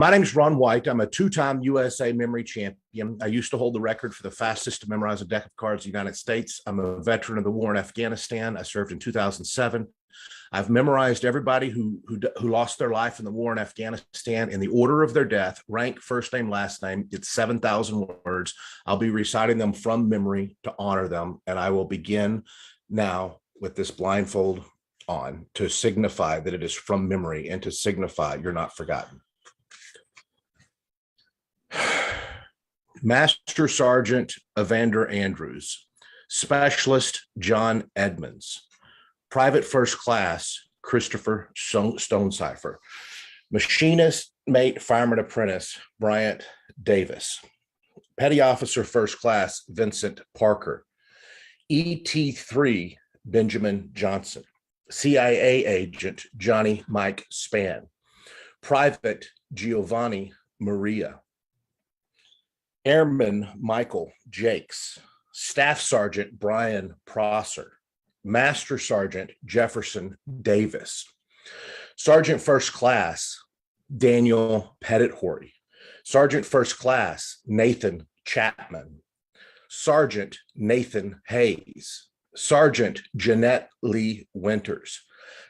My name's Ron White. I'm a two-time USA memory champion. I used to hold the record for the fastest to memorize a deck of cards in the United States. I'm a veteran of the war in Afghanistan. I served in 2007. I've memorized everybody who lost their life in the war in Afghanistan in the order of their death, rank, first name, last name. It's 7,000 words. I'll be reciting them from memory to honor them, and I will begin now with this blindfold on to signify that it is from memory and to signify you're not forgotten. Master Sergeant Evander Andrews, Specialist John Edmonds, Private First Class Christopher Stonecipher, Machinist Mate Fireman Apprentice Bryant Davis, Petty Officer First Class Vincent Parker, ET3 Benjamin Johnson, CIA Agent Johnny Mike Spann, Private Giovanni Maria, Airman Michael Jakes, Staff Sergeant Brian Prosser, Master Sergeant Jefferson Davis, Sergeant First Class Daniel Pettit-Horry, Sergeant First Class Nathan Chapman, Sergeant Nathan Hayes, Sergeant Jeanette Lee Winters,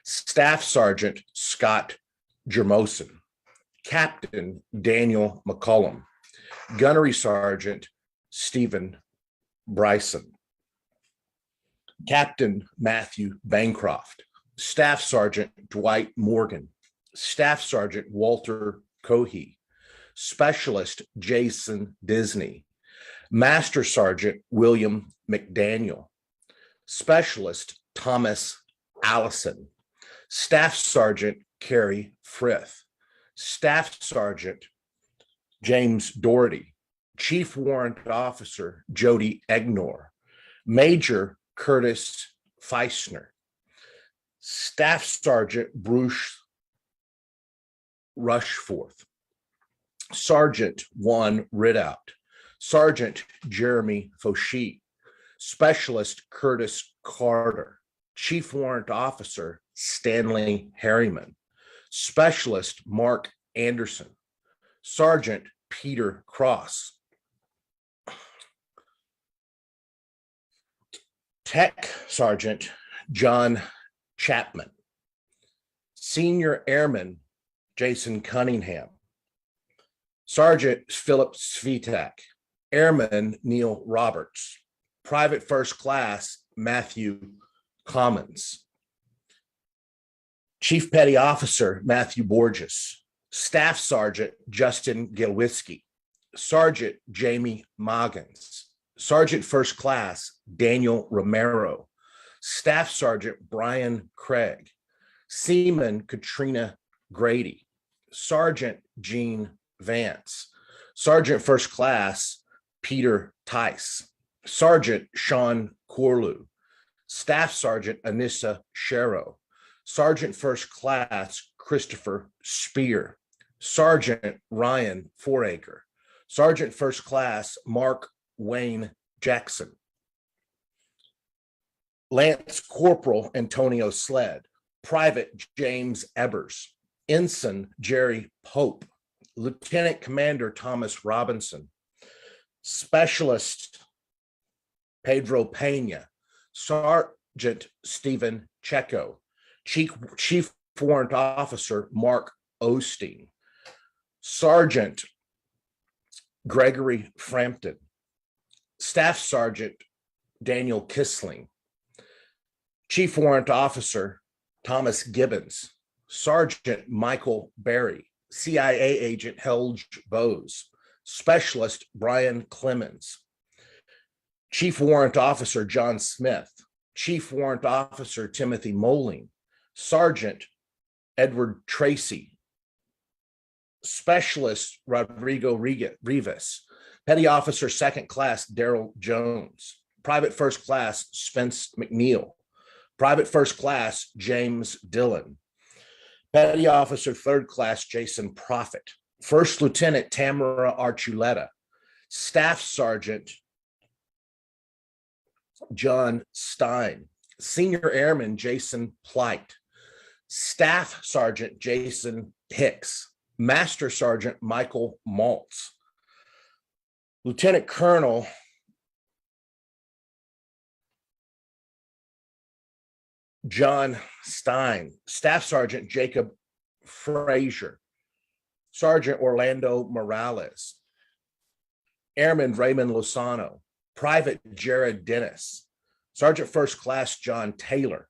Staff Sergeant Scott Jermosin, Captain Daniel McCullum, Gunnery Sergeant Stephen Bryson, Captain Matthew Bancroft, Staff Sergeant Dwight Morgan, Staff Sergeant Walter Cohey, Specialist Jason Disney, Master Sergeant William McDaniel, Specialist Thomas Allison, Staff Sergeant Carrie Frith, Staff Sergeant James Doherty, Chief Warrant Officer Jody Egnor, Major Curtis Feisner, Staff Sergeant Bruce Rushforth, Sergeant Juan Ridout, Sergeant Jeremy Fauchie, Specialist Curtis Carter, Chief Warrant Officer Stanley Harriman, Specialist Mark Anderson, Sergeant Peter Cross, Tech Sergeant John Chapman, Senior Airman Jason Cunningham, Sergeant Philip Svitak, Airman Neil Roberts, Private First Class Matthew Commons, Chief Petty Officer Matthew Borges, Staff Sergeant Justin Gilwiski, Sergeant Jamie Moggins, Sergeant First Class Daniel Romero, Staff Sergeant Brian Craig, Seaman Katrina Grady, Sergeant Gene Vance, Sergeant First Class Peter Tice, Sergeant Sean Corlew, Staff Sergeant Anissa Sharrow, Sergeant First Class Christopher Spear, Sergeant Ryan Foraker, Sergeant First Class Mark Wayne Jackson, Lance Corporal Antonio Sled, Private James Ebbers, Ensign Jerry Pope, Lieutenant Commander Thomas Robinson, Specialist Pedro Pena, Sergeant Stephen Checo, Chief Warrant Officer Mark Osteen, Sergeant Gregory Frampton, Staff Sergeant Daniel Kissling, Chief Warrant Officer Thomas Gibbons, Sergeant Michael Berry, CIA Agent Helge Bose, Specialist Brian Clemens, Chief Warrant Officer John Smith, Chief Warrant Officer Timothy Moling, Sergeant Edward Tracy, Specialist Rodrigo Rivas, Petty Officer Second Class Daryl Jones, Private First Class Spence McNeil, Private First Class James Dillon, Petty Officer Third Class Jason Profit, First Lieutenant Tamara Archuleta, Staff Sergeant John Stein, Senior Airman Jason Plight, Staff Sergeant Jason Hicks, Master Sergeant Michael Maltz, Lieutenant Colonel John Stein, Staff Sergeant Jacob Frazier, Sergeant Orlando Morales, Airman Raymond Lozano, Private Jared Dennis, Sergeant First Class John Taylor,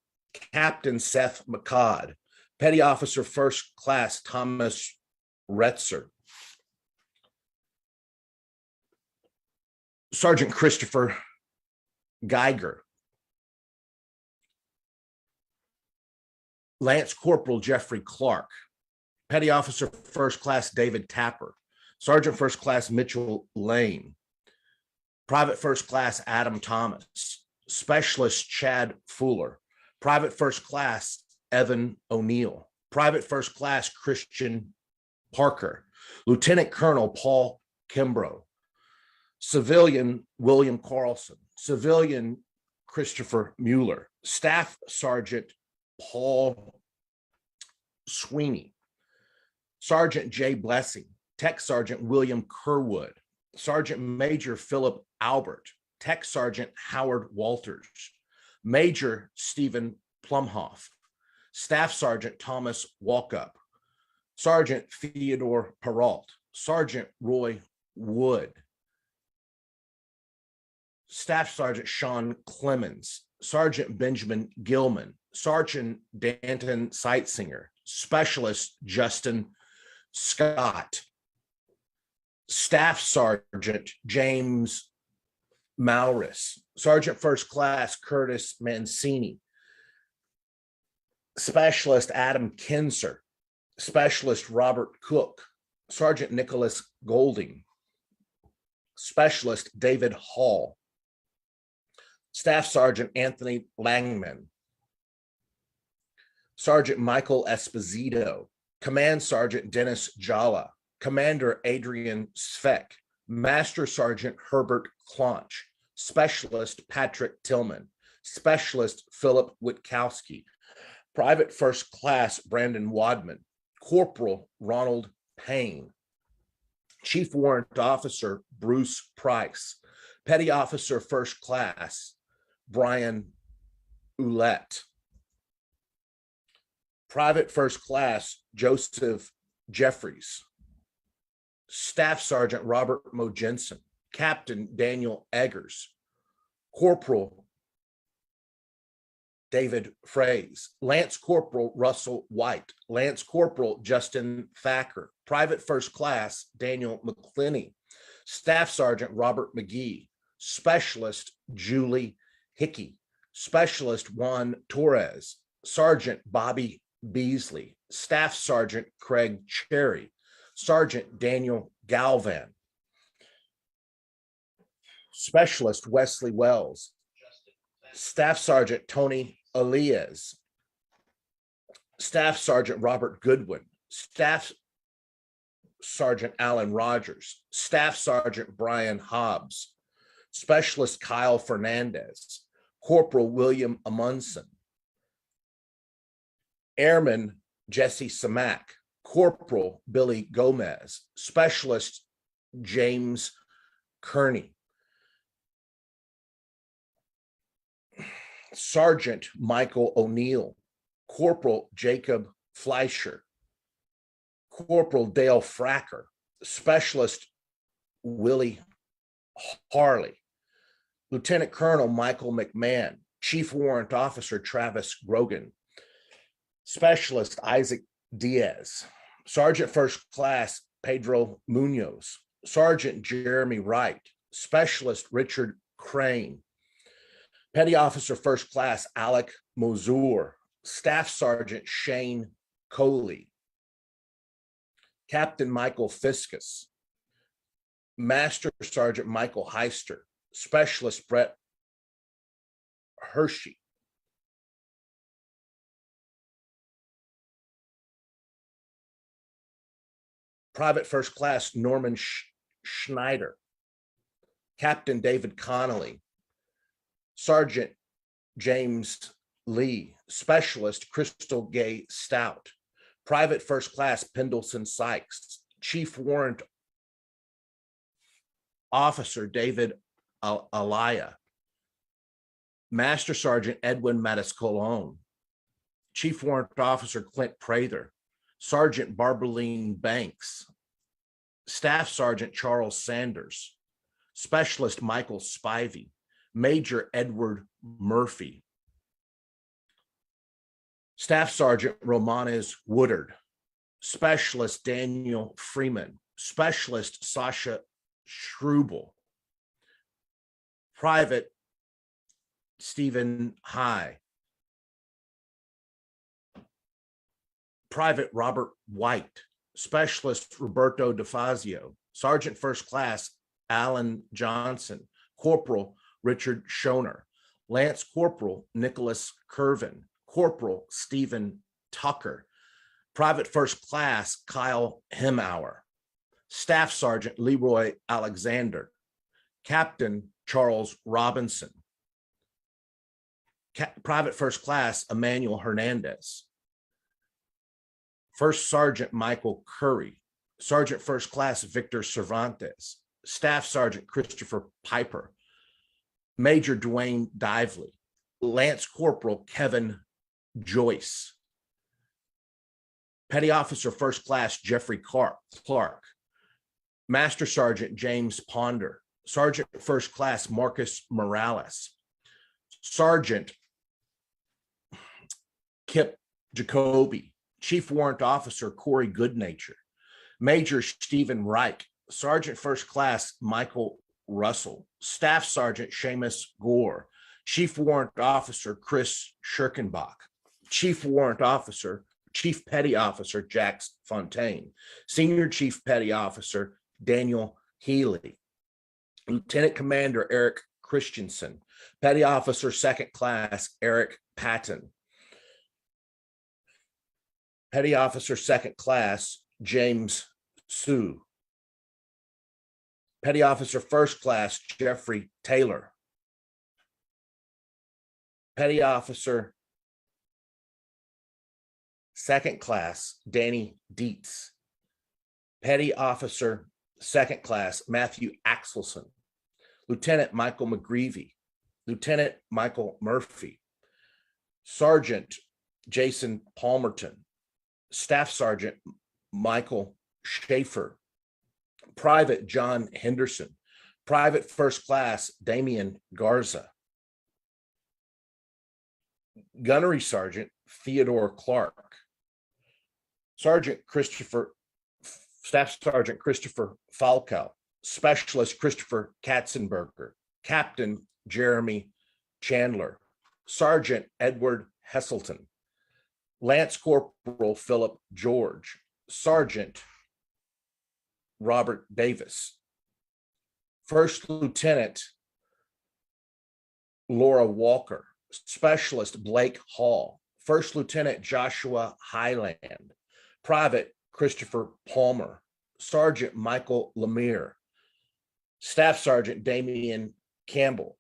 Captain Seth McCod, Petty Officer First Class Thomas Retzer, Sergeant Christopher Geiger, Lance Corporal Jeffrey Clark, Petty Officer First Class David Tapper, Sergeant First Class Mitchell Lane, Private First Class Adam Thomas, Specialist Chad Fuller, Private First Class Evan O'Neill, Private First Class Christian Parker, Lieutenant Colonel Paul Kimbrough, Civilian William Carlson, Civilian Christopher Mueller, Staff Sergeant Paul Sweeney, Sergeant Jay Blessing, Tech Sergeant William Kerwood, Sergeant Major Philip Albert, Tech Sergeant Howard Walters, Major Stephen Plumhoff, Staff Sergeant Thomas Walkup, Sergeant Theodore Peralt, Sergeant Roy Wood, Staff Sergeant Sean Clemens, Sergeant Benjamin Gilman, Sergeant Danton Seitsinger, Specialist Justin Scott, Staff Sergeant James Maurus, Sergeant First Class Curtis Mancini, Specialist Adam Kinser, Specialist Robert Cook, Sergeant Nicholas Golding, Specialist David Hall, Staff Sergeant Anthony Langman, Sergeant Michael Esposito, Command Sergeant Dennis Jala, Commander Adrian Svek, Master Sergeant Herbert Claunch, Specialist Patrick Tillman, Specialist Philip Witkowski, Private First Class Brandon Wadman, Corporal Ronald Payne, Chief Warrant Officer Bruce Price, Petty Officer First Class Brian Ouellette, Private First Class Joseph Jeffries, Staff Sergeant Robert Mojensen, Captain Daniel Eggers, Corporal David Fraze, Lance Corporal Russell White, Lance Corporal Justin Thacker, Private First Class Daniel McClinney, Staff Sergeant Robert McGee, Specialist Julie Hickey, Specialist Juan Torres, Sergeant Bobby Beasley, Staff Sergeant Craig Cherry, Sergeant Daniel Galvan, Specialist Wesley Wells, Staff Sergeant Tony Elias, Staff Sergeant Robert Goodwin, Staff Sergeant Alan Rogers, Staff Sergeant Brian Hobbs, Specialist Kyle Fernandez, Corporal William Amundsen, Airman Jesse Samak, Corporal Billy Gomez, Specialist James Kearney, Sergeant Michael O'Neill, Corporal Jacob Fleischer, Corporal Dale Fracker, Specialist Willie Harley, Lieutenant Colonel Michael McMahon, Chief Warrant Officer Travis Grogan, Specialist Isaac Diaz, Sergeant First Class Pedro Munoz, Sergeant Jeremy Wright, Specialist Richard Crane, Petty Officer First Class Alec Mozur, Staff Sergeant Shane Coley, Captain Michael Fiscus, Master Sergeant Michael Heister, Specialist Brett Hershey, Private First Class Norman Schneider, Captain David Connolly, Sergeant James Lee, Specialist Crystal Gay Stout, Private First Class Pendleton Sykes, Chief Warrant Officer David Alaya, Master Sergeant Edwin Mattis-Colon, Chief Warrant Officer Clint Prather, Sergeant Barbaline Banks, Staff Sergeant Charles Sanders, Specialist Michael Spivey, Major Edward Murphy, Staff Sergeant Romanes Woodard, Specialist Daniel Freeman, Specialist Sasha Schrubel, Private Stephen High, Private Robert White, Specialist Roberto DeFazio, Sergeant First Class Alan Johnson, Corporal Richard Schoner, Lance Corporal Nicholas Curvin, Corporal Stephen Tucker, Private First Class Kyle Hemauer, Staff Sergeant Leroy Alexander, Captain Charles Robinson, Private First Class Emmanuel Hernandez, First Sergeant Michael Curry, Sergeant First Class Victor Cervantes, Staff Sergeant Christopher Piper, Major Dwayne Dively, Lance Corporal Kevin Joyce, Petty Officer First Class Jeffrey Clark, Master Sergeant James Ponder, Sergeant First Class Marcus Morales, Sergeant Kip Jacoby, Chief Warrant Officer Corey Goodnature, Major Stephen Reich, Sergeant First Class Michael Russell, Staff Sergeant Seamus Gore, Chief Warrant Officer Chris Schirkenbach, Chief Petty Officer Jax Fontaine, Senior Chief Petty Officer Daniel Healy, Lieutenant Commander Eric Christensen, Petty Officer Second Class Eric Patton, Petty Officer Second Class James Sue, Petty Officer First Class Jeffrey Taylor, Petty Officer Second Class Danny Dietz, Petty Officer Second Class Matthew Axelson, Lieutenant Michael McGreevy, Lieutenant Michael Murphy, Sergeant Jason Palmerton, Staff Sergeant Michael Schaefer, Private John Henderson, Private First Class Damian Garza, Gunnery Sergeant Theodore Clark, Staff Sergeant Christopher Falco, Specialist Christopher Katzenberger, Captain Jeremy Chandler, Sergeant Edward Hesselton, Lance Corporal Philip George, Sergeant Robert Davis, First Lieutenant Laura Walker, Specialist Blake Hall, First Lieutenant Joshua Highland, Private Christopher Palmer, Sergeant Michael Lemire, Staff Sergeant Damian Campbell,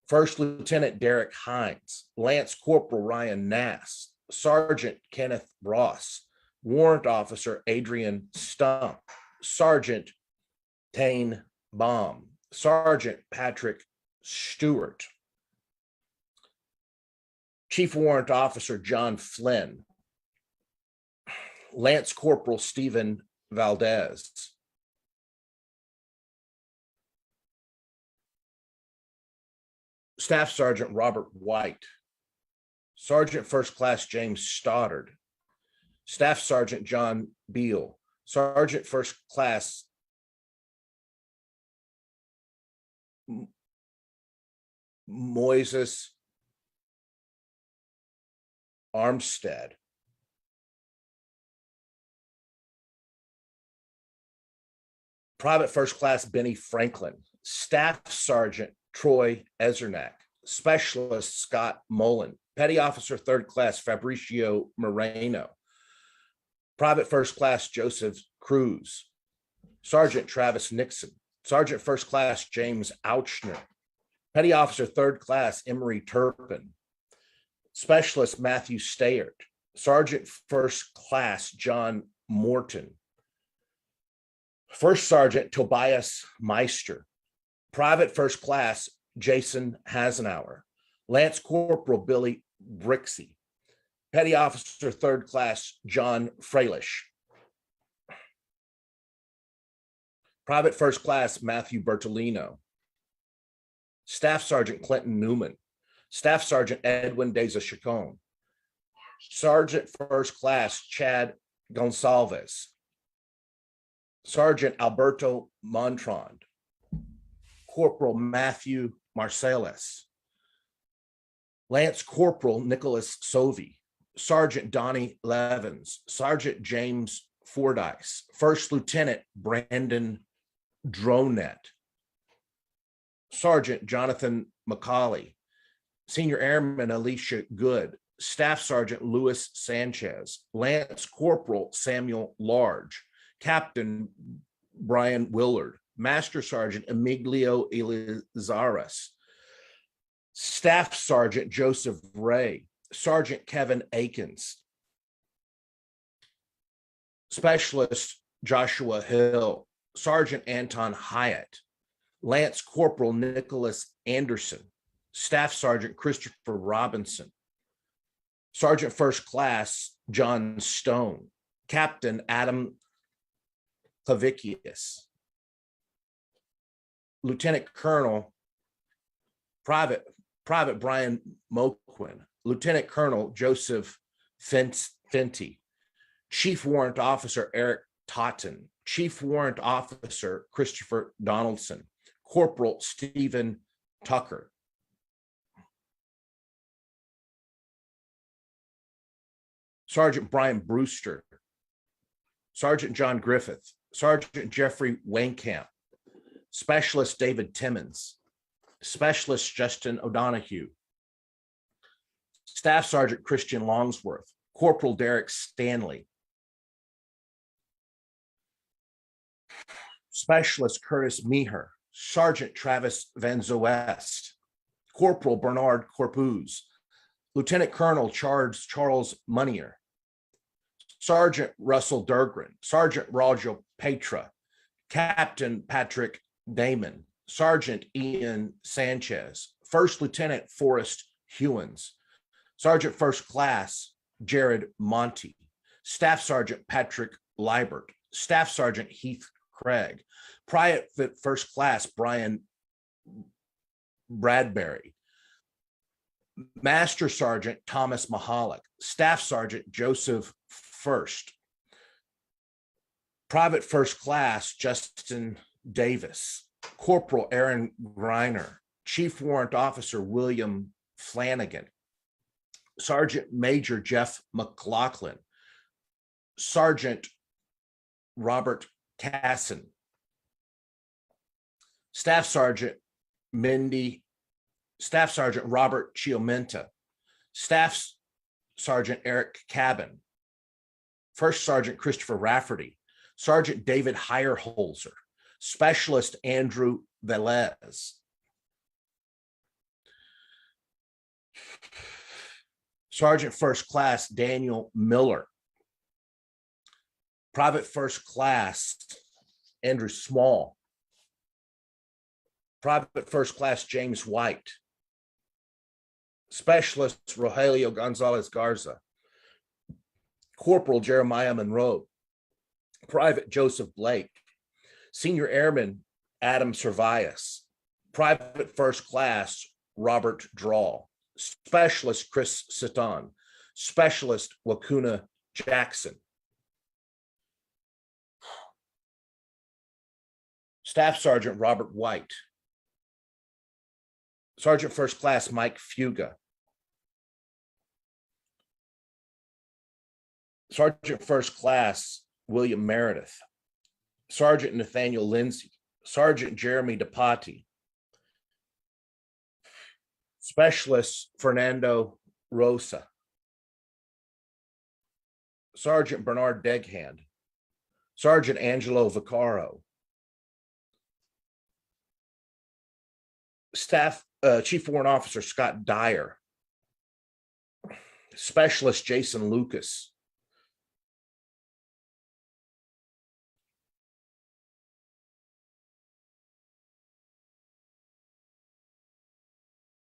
First Lieutenant Derek Hines, Lance Corporal Ryan Nass, Sergeant Kenneth Ross, Warrant Officer Adrian Stump, Sergeant Tane Baum, Sergeant Patrick Stewart, Chief Warrant Officer John Flynn, Lance Corporal Stephen Valdez, Staff Sergeant Robert White, Sergeant First Class James Stoddard, Staff Sergeant John Beal, Sergeant First Class Moises Armstead, Private First Class Benny Franklin, Staff Sergeant Troy Ezernak, Specialist Scott Mullen, Petty Officer Third Class Fabricio Moreno, Private First Class Joseph Cruz, Sergeant Travis Nixon, Sergeant First Class James Ouchner, Petty Officer Third Class Emery Turpin, Specialist Matthew Stayert, Sergeant First Class John Morton, First Sergeant Tobias Meister, Private First Class Jason Hasenauer, Lance Corporal Billy Brixey, Petty Officer Third Class John Freilish, Private First Class Matthew Bertolino, Staff Sergeant Clinton Newman, Staff Sergeant Edwin Deza Chacon, Sergeant First Class Chad Gonsalves, Sergeant Alberto Montrond, Corporal Matthew Marcellus, Lance Corporal Nicholas Sovey, Sergeant Donnie Levins, Sergeant James Fordyce, First Lieutenant Brandon Dronet, Sergeant Jonathan McCauley, Senior Airman Alicia Good, Staff Sergeant Louis Sanchez, Lance Corporal Samuel Large, Captain Brian Willard, Master Sergeant Emilio Elizares, Staff Sergeant Joseph Ray, Sergeant Kevin Akins, Specialist Joshua Hill, Sergeant Anton Hyatt, Lance Corporal Nicholas Anderson, Staff Sergeant Christopher Robinson, Sergeant First Class John Stone, Captain Adam Clavicius, Lieutenant Colonel Private Brian Moquin, Lieutenant Colonel Joseph Fenty, Chief Warrant Officer Eric Totten, Chief Warrant Officer Christopher Donaldson, Corporal Stephen Tucker, Sergeant Brian Brewster, Sergeant John Griffith, Sergeant Jeffrey Wainkamp, Specialist David Timmons, Specialist Justin O'Donohue, Staff Sergeant Christian Longsworth, Corporal Derek Stanley, Specialist Curtis Meeher, Sergeant Travis Van Zoest, Corporal Bernard Corpuz, Lieutenant Colonel Charles Munier, Sergeant Russell Durgren, Sergeant Roger Petra, Captain Patrick Damon, Sergeant Ian Sanchez, First Lieutenant Forrest Hewins, Sergeant First Class Jared Monty, Staff Sergeant Patrick Liebert, Staff Sergeant Heath Craig, Private First Class Brian Bradbury, Master Sergeant Thomas Mahalik, Staff Sergeant Joseph First, Private First Class Justin Davis, Corporal Aaron Greiner, Chief Warrant Officer William Flanagan, Sergeant Major Jeff McLaughlin, Sergeant Robert Casson, Staff Sergeant Robert Chiomenta, Staff Sergeant Eric Cabin, First Sergeant Christopher Rafferty, Sergeant David Heyerholzer, Specialist Andrew Velez, Sergeant First Class Daniel Miller, Private First Class Andrew Small, Private First Class James White, Specialist Rogelio Gonzalez Garza, Corporal Jeremiah Monroe, Private Joseph Blake, Senior Airman Adam Servias, Private First Class Robert Drawl, Specialist Chris Sitton, Specialist Wakuna Jackson, Staff Sergeant Robert White, Sergeant First Class Mike Fuga, Sergeant First Class William Meredith, Sergeant Nathaniel Lindsay, Sergeant Jeremy DePati, Specialist Fernando Rosa, Sergeant Bernard Deghand, Sergeant Angelo Vaccaro, Chief Warrant Officer Scott Dyer, Specialist Jason Lucas.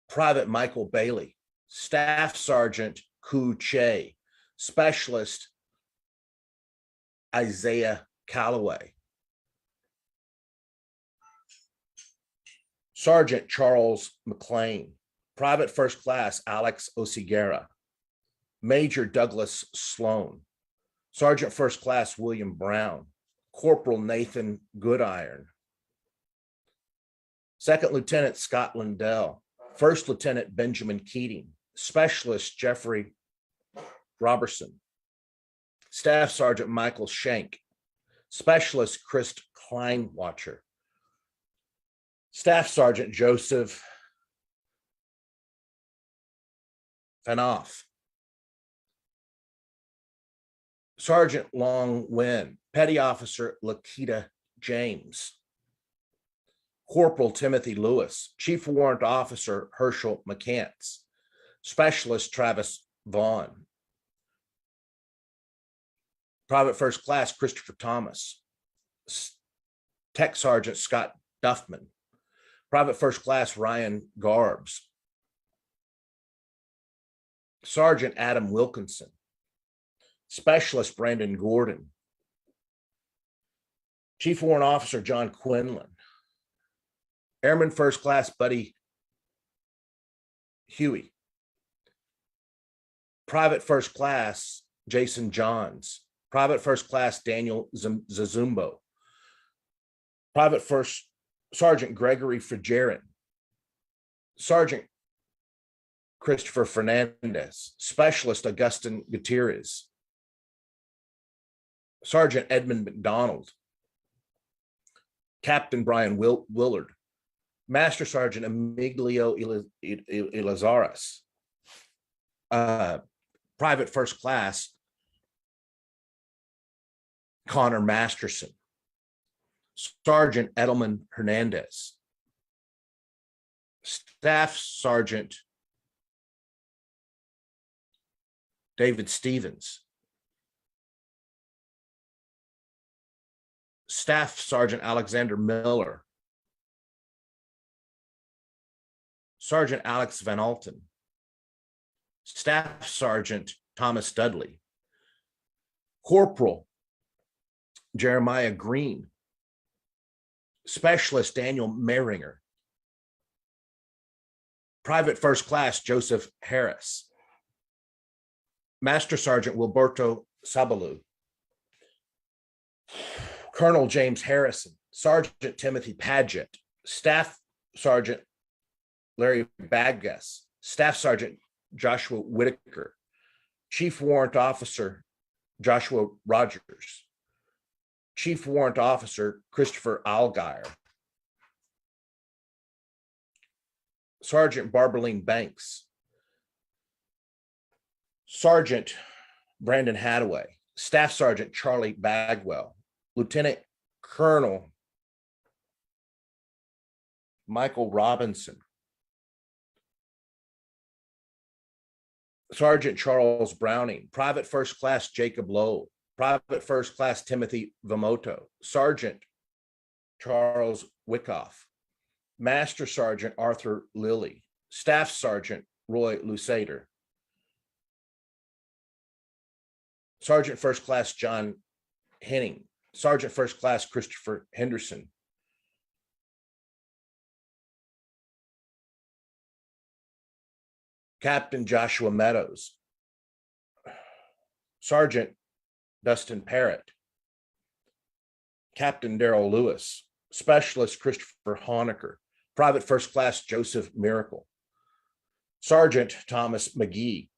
Private Michael Bailey. Staff Sergeant Ku Che. Specialist Isaiah Calloway. Sergeant Charles McLean. Private First Class Alex Osigera. Major Douglas Sloan. Sergeant First Class William Brown. Corporal Nathan Goodiron. Second Lieutenant Scott Lindell. First Lieutenant Benjamin Keating. Specialist Jeffrey Robertson. Staff Sergeant Michael Shank. Specialist Chris Kleinwatcher. Staff Sergeant Joseph Fanoff. Sergeant Long Nguyen. Petty Officer Lakita James. Corporal Timothy Lewis. Chief Warrant Officer Herschel McCants. Specialist Travis Vaughn. Private First Class Christopher Thomas. Tech Sergeant Scott Duffman. Private First Class Ryan Garbs. Sergeant Adam Wilkinson. Specialist Brandon Gordon. Chief Warrant Officer John Quinlan. Airman First Class Buddy Huey. Private First Class Jason Johns. Private First Class Daniel Zazumbo. Private First Sergeant Gregory Frigerin. Sergeant Christopher Fernandez. Specialist Augustin Gutierrez. Sergeant Edmund McDonald. Captain Brian Willard. Master Sergeant Emilio Ilazares. Private First Class Connor Masterson. Sergeant Edelman Hernandez. Staff Sergeant David Stevens. Staff Sergeant Alexander Miller. Sergeant Alex Van Alten. Staff Sergeant Thomas Dudley. Corporal Jeremiah Green. Specialist Daniel Meringer. Private First Class Joseph Harris. Master Sergeant Wilberto Sabalu. Colonel James Harrison. Sergeant Timothy Paget. Staff Sergeant Larry Baggas. Staff Sergeant Joshua Whitaker. Chief Warrant Officer Joshua Rogers. Chief Warrant Officer Christopher Algire. Sergeant Barberline Banks. Sergeant Brandon Hadaway. Staff Sergeant Charlie Bagwell. Lieutenant Colonel Michael Robinson. Sergeant Charles Browning. Private First Class Jacob Lowe. Private First Class Timothy Vamoto. Sergeant Charles Wickoff. Master Sergeant Arthur Lilly. Staff Sergeant Roy Lusader. Sergeant First Class John Henning. Sergeant First Class Christopher Henderson. Captain Joshua Meadows. Sergeant Dustin Parrott. Captain Darrell Lewis. Specialist Christopher Honecker. Private First Class Joseph Miracle. Sergeant Thomas McGee.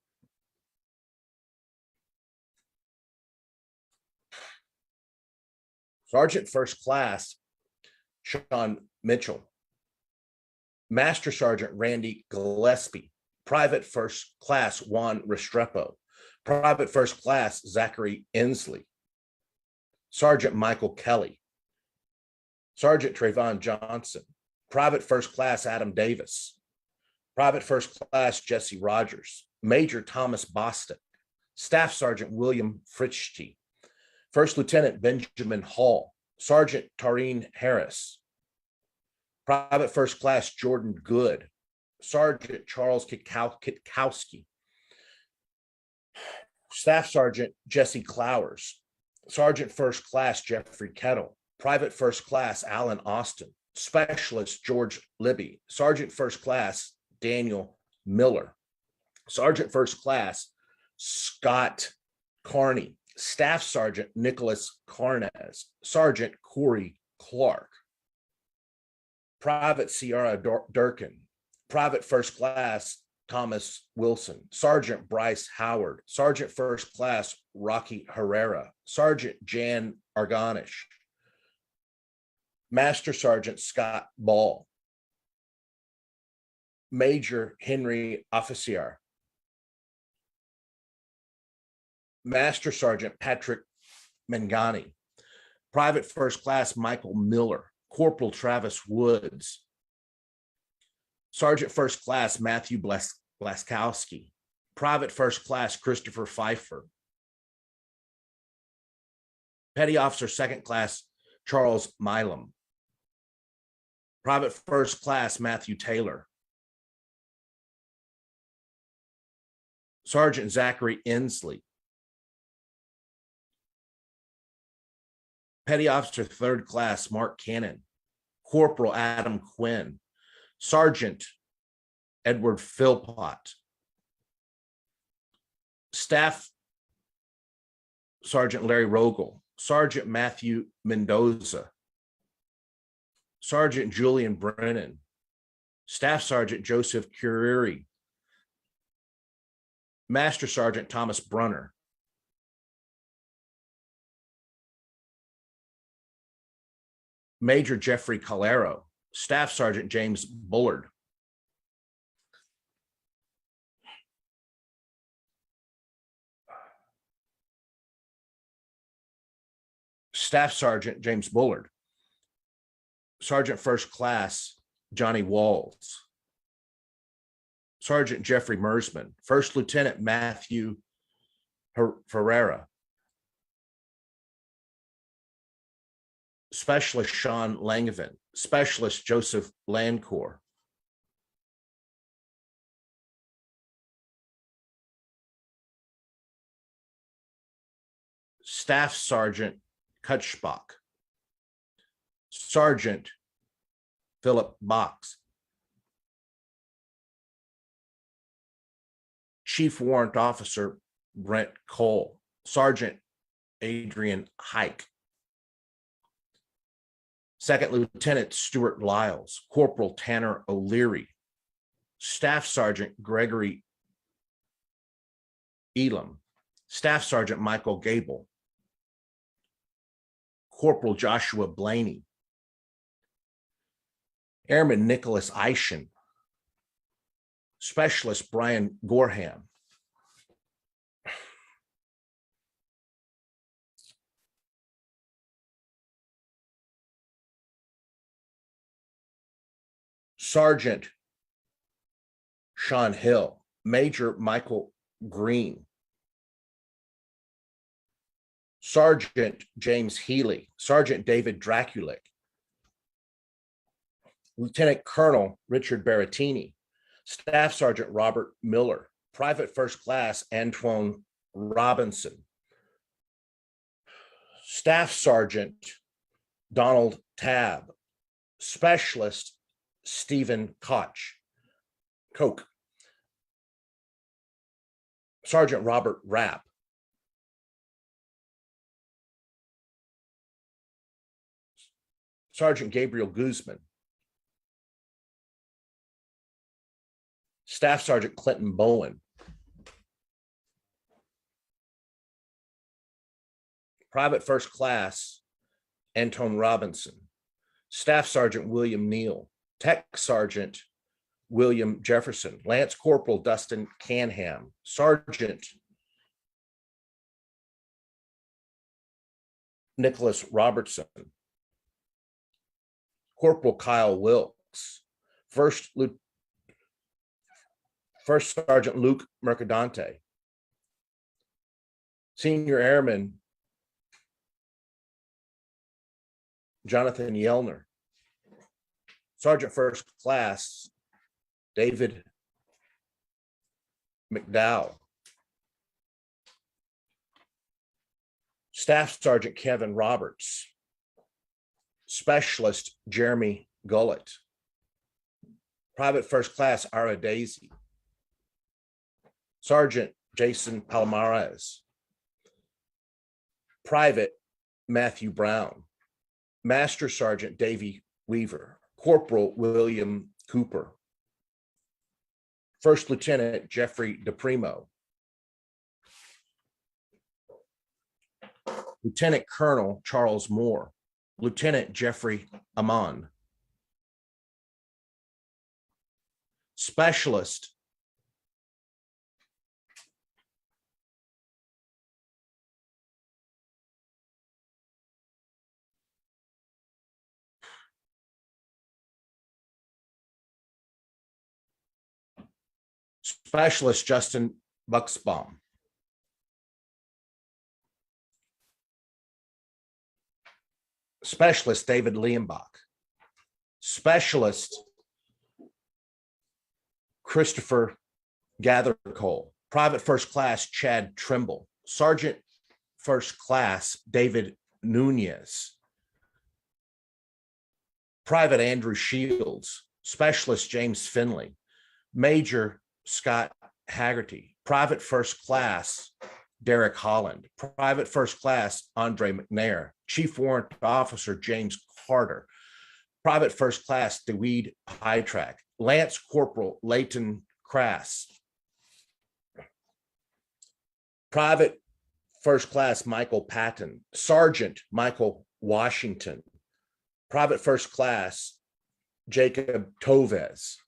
Sergeant First Class Sean Mitchell. Master Sergeant Randy Gillespie. Private First Class Juan Restrepo. Private First Class Zachary Inslee. Sergeant Michael Kelly. Sergeant Trayvon Johnson. Private First Class Adam Davis. Private First Class Jesse Rogers. Major Thomas Bostick, Staff Sergeant William Fritchie, First Lieutenant Benjamin Hall, Sergeant Tareen Harris, Private First Class Jordan Good, Sergeant Charles Kitkowski, Staff Sergeant Jesse Clowers, Sergeant First Class Jeffrey Kettle, Private First Class Alan Austin, Specialist George Libby, Sergeant First Class Daniel Miller, Sergeant First Class Scott Carney, Staff Sergeant Nicholas Carnez, Sergeant Corey Clark, Private Sierra Durkin, Private First Class Thomas Wilson, Sergeant Bryce Howard, Sergeant First Class Rocky Herrera, Sergeant Jan Arganish, Master Sergeant Scott Ball, Major Henry Officier, Master Sergeant Patrick Mangani, Private First Class Michael Miller, Corporal Travis Woods, Sergeant First Class Matthew Blaskowski, Private First Class Christopher Pfeiffer, Petty Officer Second Class Charles Milam, Private First Class Matthew Taylor, Sergeant Zachary Inslee, Petty Officer Third Class Mark Cannon, Corporal Adam Quinn, Sergeant Edward Philpott, Staff Sergeant Larry Rogel, Sergeant Matthew Mendoza, Sergeant Julian Brennan, Staff Sergeant Joseph Curiri, Master Sergeant Thomas Brunner, Major Jeffrey Calero, Staff Sergeant James Bullard, Staff Sergeant James Bullard, Sergeant First Class Johnny Walls, Sergeant Jeffrey Mersman, First Lieutenant Matthew Ferreira, Specialist Sean Langevin, Specialist Joseph Landcore, Staff Sergeant Kutschbach, Sergeant Philip Box, Chief Warrant Officer Brent Cole, Sergeant Adrian Hike, Second Lieutenant Stuart Lyles, Corporal Tanner O'Leary, Staff Sergeant Gregory Elam, Staff Sergeant Michael Gable, Corporal Joshua Blaney, Airman Nicholas Eishen, Specialist Brian Gorham, Sergeant Sean Hill, Major Michael Green, Sergeant James Healy, Sergeant David Draculic, Lieutenant Colonel Richard Baratini, Staff Sergeant Robert Miller, Private First Class Antoine Robinson, Staff Sergeant Donald Tabb, Specialist Stephen Koch, Sergeant Robert Rapp, Sergeant Gabriel Guzman, Staff Sergeant Clinton Bowen, Private First Class Antone Robinson, Staff Sergeant William Neal, Tech Sergeant William Jefferson, Lance Corporal Dustin Canham, Sergeant Nicholas Robertson, Corporal Kyle Wilkes, First First Sergeant Luke Mercadante, Senior Airman Jonathan Yellner, Sergeant First Class David McDowell, Staff Sergeant Kevin Roberts, Specialist Jeremy Gullett, Private First Class Ara Daisy, Sergeant Jason Palomares, Private Matthew Brown, Master Sergeant Davy Weaver, Corporal William Cooper, First Lieutenant Jeffrey DePrimo, Lieutenant Colonel Charles Moore, Lieutenant Jeffrey Amon, Specialist Specialist Justin Buxbaum, Specialist David Lienbach, Specialist Christopher Gathercole, Private First Class Chad Trimble, Sergeant First Class David Nunez, Private Andrew Shields, Specialist James Finley, Major Scott Haggerty, Private First Class Derek Holland, Private First Class Andre McNair, Chief Warrant Officer James Carter, Private First Class DeWeed Hytrack, Lance Corporal Leighton Crass, Private First Class Michael Patton, Sergeant Michael Washington, Private First Class Jacob Toves,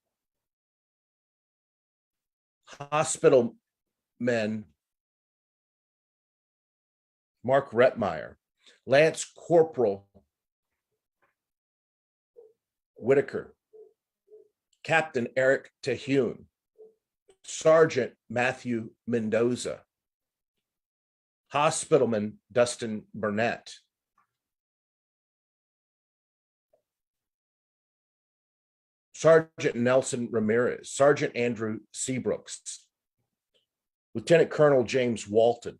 Hospital Men Mark Retmeyer, Lance Corporal Whitaker, Captain Eric Tehune, Sergeant Matthew Mendoza, Hospitalman Dustin Burnett, Sergeant Nelson Ramirez, Sergeant Andrew Seabrooks, Lieutenant Colonel James Walton,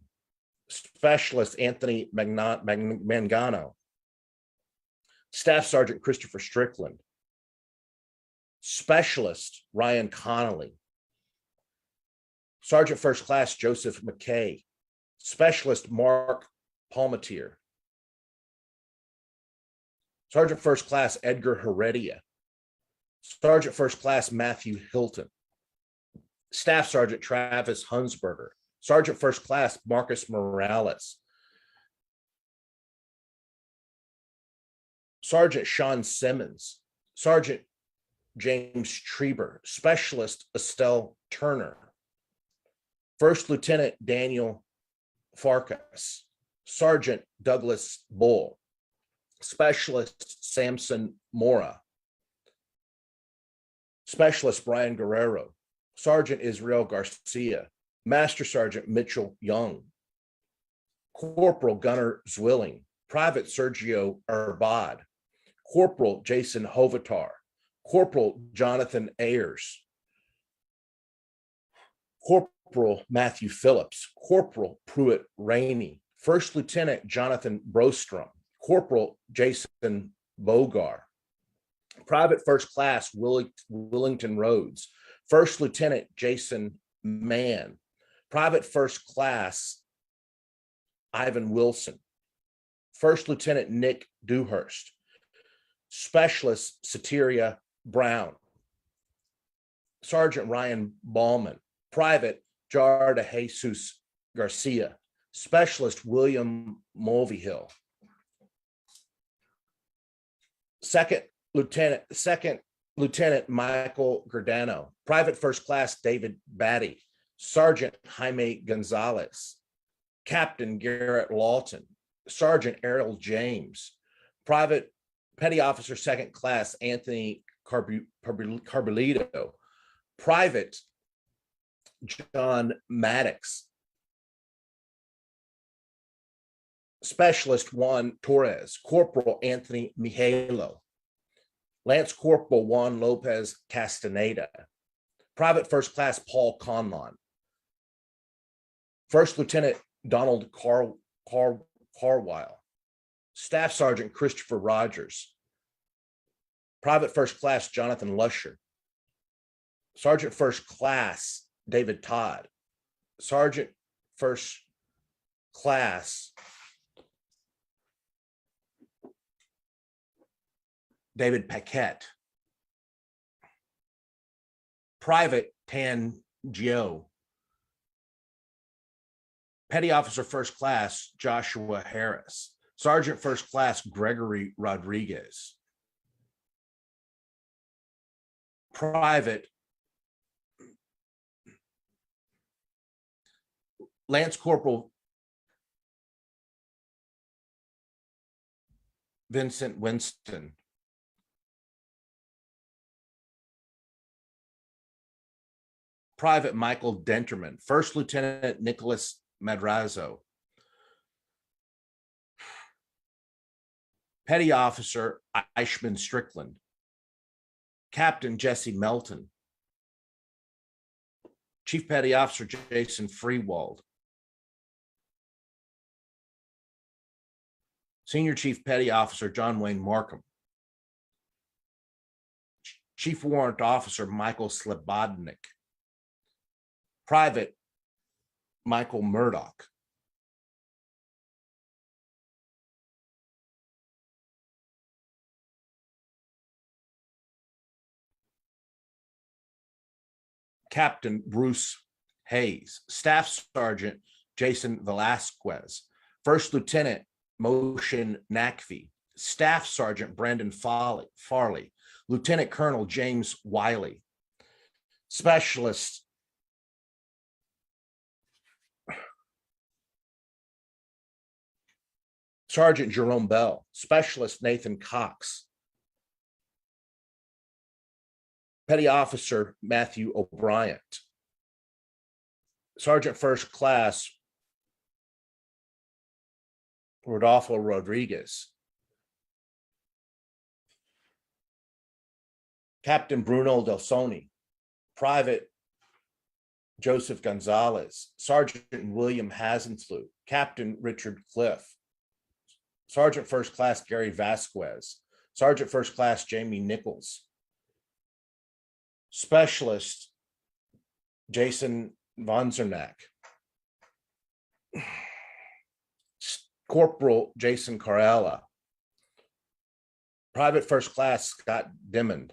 Specialist Anthony Mangano, Staff Sergeant Christopher Strickland, Specialist Ryan Connolly, Sergeant First Class Joseph McKay, Specialist Mark Palmatier, Sergeant First Class Edgar Heredia, Sergeant First Class Matthew Hilton, Staff Sergeant Travis Hunsberger, Sergeant First Class Marcus Morales, Sergeant Sean Simmons, Sergeant James Treber, Specialist Estelle Turner, First Lieutenant Daniel Farkas, Sergeant Douglas Bull, Specialist Samson Mora, Specialist Brian Guerrero, Sergeant Israel Garcia, Master Sergeant Mitchell Young, Corporal Gunnar Zwilling, Private Sergio Urbad, Corporal Jason Hovatar, Corporal Jonathan Ayers, Corporal Matthew Phillips, Corporal Pruitt Rainey, First Lieutenant Jonathan Brostrom, Corporal Jason Bogar, Private First Class Willington Rhodes, First Lieutenant Jason Mann, Private First Class Ivan Wilson, First Lieutenant Nick Dewhurst, Specialist Sateria Brown, Sergeant Ryan Ballman, Private Jar de Jesus Garcia, Specialist William Mulvihill, Second Lieutenant Michael Giordano, Private First Class David Batty, Sergeant Jaime Gonzalez, Captain Garrett Lawton, Sergeant Errol James, Private Petty Officer Second Class Anthony Carbolito, Private John Maddox. Specialist Juan Torres. Corporal Anthony Mijailo. Lance Corporal Juan Lopez Castaneda. Private First Class Paul Conlon. First Lieutenant Donald Carwile. Staff Sergeant Christopher Rogers. Private First Class Jonathan Lusher. Sergeant First Class David Todd. Sergeant First Class David Paquette. Private Tan Gio. Petty Officer First Class Joshua Harris. Sergeant First Class Gregory Rodriguez. Private Lance Corporal Vincent Winston. Private Michael Denterman. First Lieutenant Nicholas Madrazo. Petty Officer Eichmann Strickland. Captain Jesse Melton. Chief Petty Officer Jason Freewald. Senior Chief Petty Officer John Wayne Markham. Chief Warrant Officer Michael Slobodnik. Private Michael Murdoch. Captain Bruce Hayes. Staff Sergeant Jason Velasquez. First Lieutenant Moshin Nakvi. Staff Sergeant Brandon Farley. Lieutenant Colonel James Wiley. Specialist Sergeant Jerome Bell. Specialist Nathan Cox. Petty Officer Matthew O'Brien. Sergeant First Class Rodolfo Rodriguez. Captain Bruno Delsoni. Private Joseph Gonzalez. Sergeant William Hasenflug. Captain Richard Cliff. Sergeant First Class Gary Vasquez. Sergeant First Class Jamie Nichols. Specialist Jason Vonzernak. Corporal Jason Carella. Private First Class Scott Dimmond.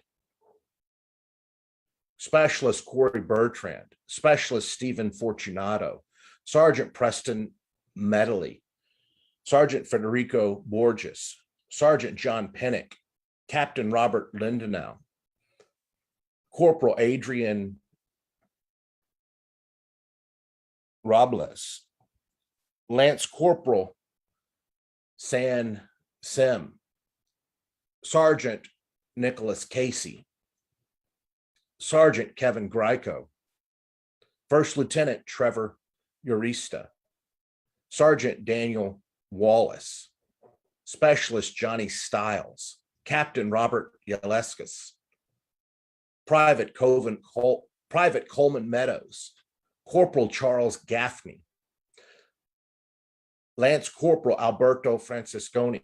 Specialist Corey Bertrand. Specialist Stephen Fortunato. Sergeant Preston Medley. Sergeant Federico Borges. Sergeant John Pennick. Captain Robert Lindenau. Corporal Adrian Robles. Lance Corporal San Sim. Sergeant Nicholas Casey. Sergeant Kevin Greico. First Lieutenant Trevor Urista. Sergeant Daniel Wallace. Specialist Johnny Stiles. Captain Robert Yaleskis. Private Coleman Meadows. Corporal Charles Gaffney. Lance Corporal Alberto Francisconi.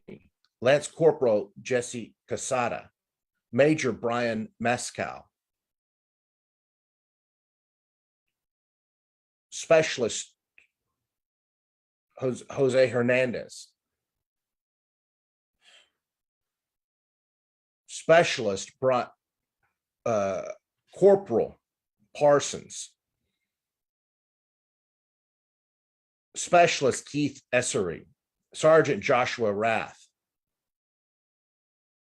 Lance Corporal Jesse Casada. Major Brian Mescal. Specialist Jose Hernandez. Specialist Corporal Parsons. Specialist Keith Essery. Sergeant Joshua Rath.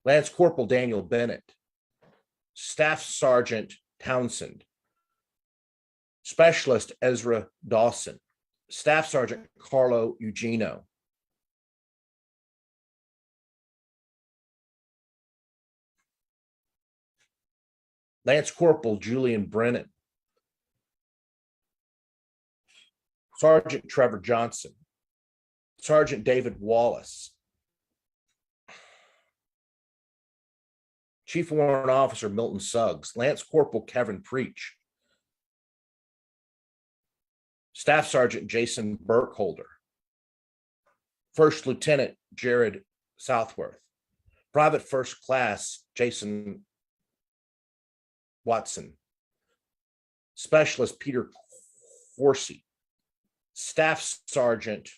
Lance Corporal Daniel Bennett. Staff Sergeant Townsend. Specialist Ezra Dawson. Staff Sergeant Carlo Eugenio. Lance Corporal Julian Brennan. Sergeant Trevor Johnson, Sergeant David Wallace, Chief Warrant Officer Milton Suggs, Lance Corporal Kevin Preach, Staff Sergeant Jason Burkholder, First Lieutenant Jared Southworth, Private First Class Jason Watson, Specialist Peter Horsey, Staff Sergeant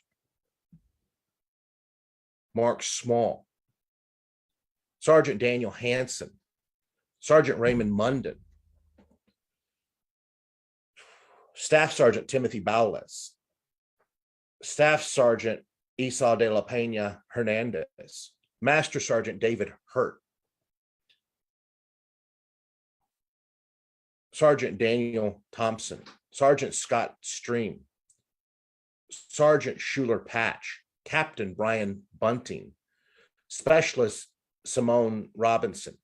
Mark Small, Sergeant Daniel Hansen, Sergeant Raymond Munden, Staff Sergeant Timothy Bowles, Staff Sergeant Esau de la Pena Hernandez, Master Sergeant David Hurt, Sergeant Daniel Thompson, Sergeant Scott Stream, Sergeant Schuler Patch, Captain Brian Bunting, Specialist Simone Robinson,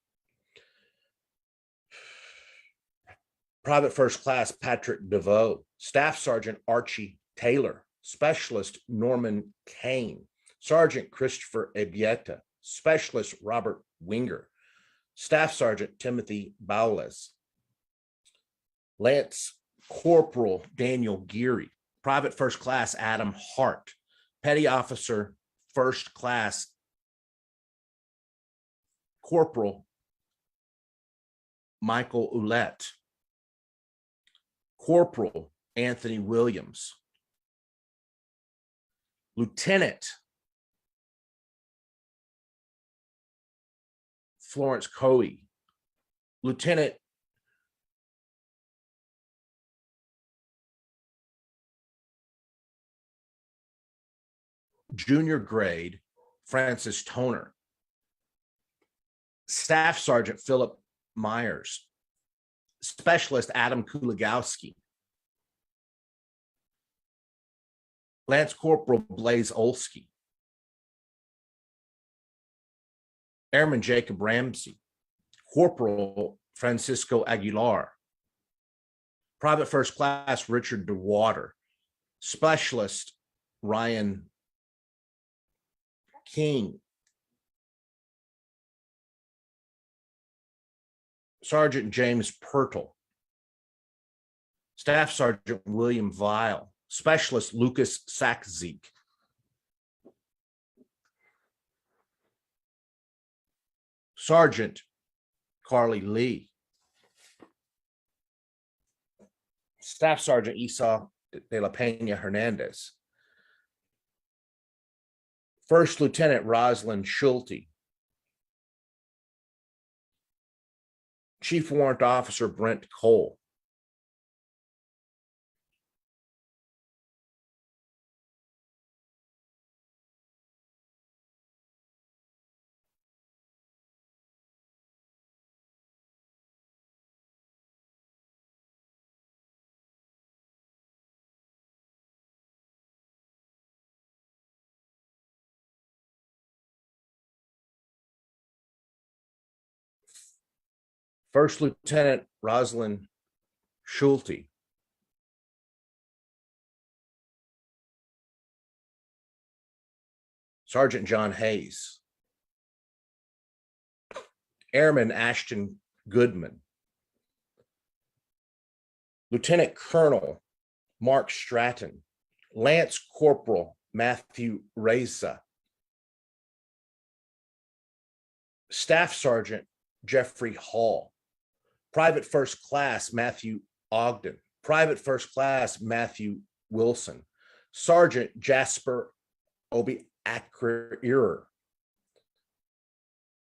Private First Class Patrick DeVoe, Staff Sergeant Archie Taylor, Specialist Norman Kane, Sergeant Christopher Ebieta, Specialist Robert Winger, Staff Sergeant Timothy Bowles, Lance Corporal Daniel Geary, Private First Class Adam Hart, Petty Officer First Class Corporal Michael Ouellette, Corporal Anthony Williams, Lieutenant Florence Coey, Lieutenant Junior Grade Francis Toner, Staff Sergeant Philip Myers, Specialist Adam Kuligowski, Lance Corporal Blaze Olsky, Airman Jacob Ramsey, Corporal Francisco Aguilar, Private First Class Richard DeWater, Specialist Ryan King, Sergeant James Pertle, Staff Sergeant William Vile, Specialist Lucas Sackzik, Sergeant Carly Lee, Staff Sergeant Esau de la Pena Hernandez, First Lieutenant Rosalind Schulte, Chief Warrant Officer Brent Cole, First Lieutenant Rosalind Schulte, Sergeant John Hayes, Airman Ashton Goodman, Lieutenant Colonel Mark Stratton, Lance Corporal Matthew Reza, Staff Sergeant Jeffrey Hall, Private First Class Matthew Ogden, Private First Class Matthew Wilson, Sergeant Jasper Obi Akrer,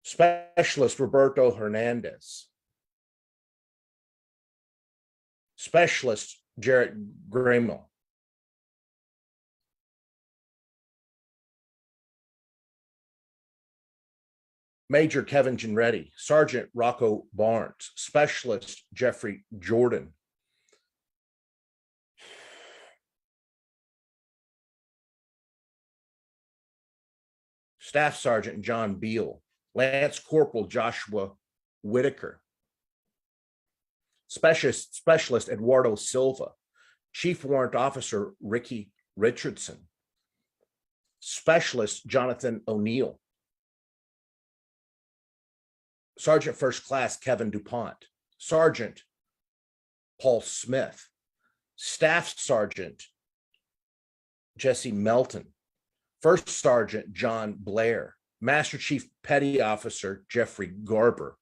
Specialist Roberto Hernandez, Specialist Jarrett Gramel, Major Kevin Ginretti, Sergeant Rocco Barnes, Specialist Jeffrey Jordan, Staff Sergeant John Beal, Lance Corporal Joshua Whitaker, Specialist Eduardo Silva, Chief Warrant Officer Ricky Richardson, Specialist Jonathan O'Neill, Sergeant First Class Kevin DuPont, Sergeant Paul Smith, Staff Sergeant Jesse Melton, First Sergeant John Blair, Master Chief Petty Officer Jeffrey Garber,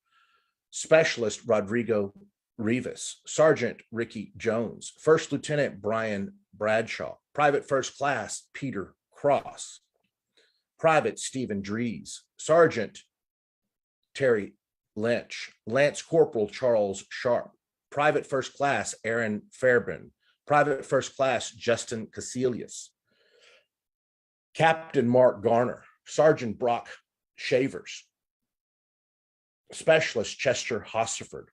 Specialist Rodrigo Rivas, Sergeant Ricky Jones, First Lieutenant Brian Bradshaw, Private First Class Peter Cross, Private Stephen Dries, Sergeant Terry Lynch, Lance Corporal Charles Sharp, Private First Class Aaron Fairbairn, Private First Class Justin Casilius, Captain Mark Garner, Sergeant Brock Shavers, Specialist Chester Hossiford,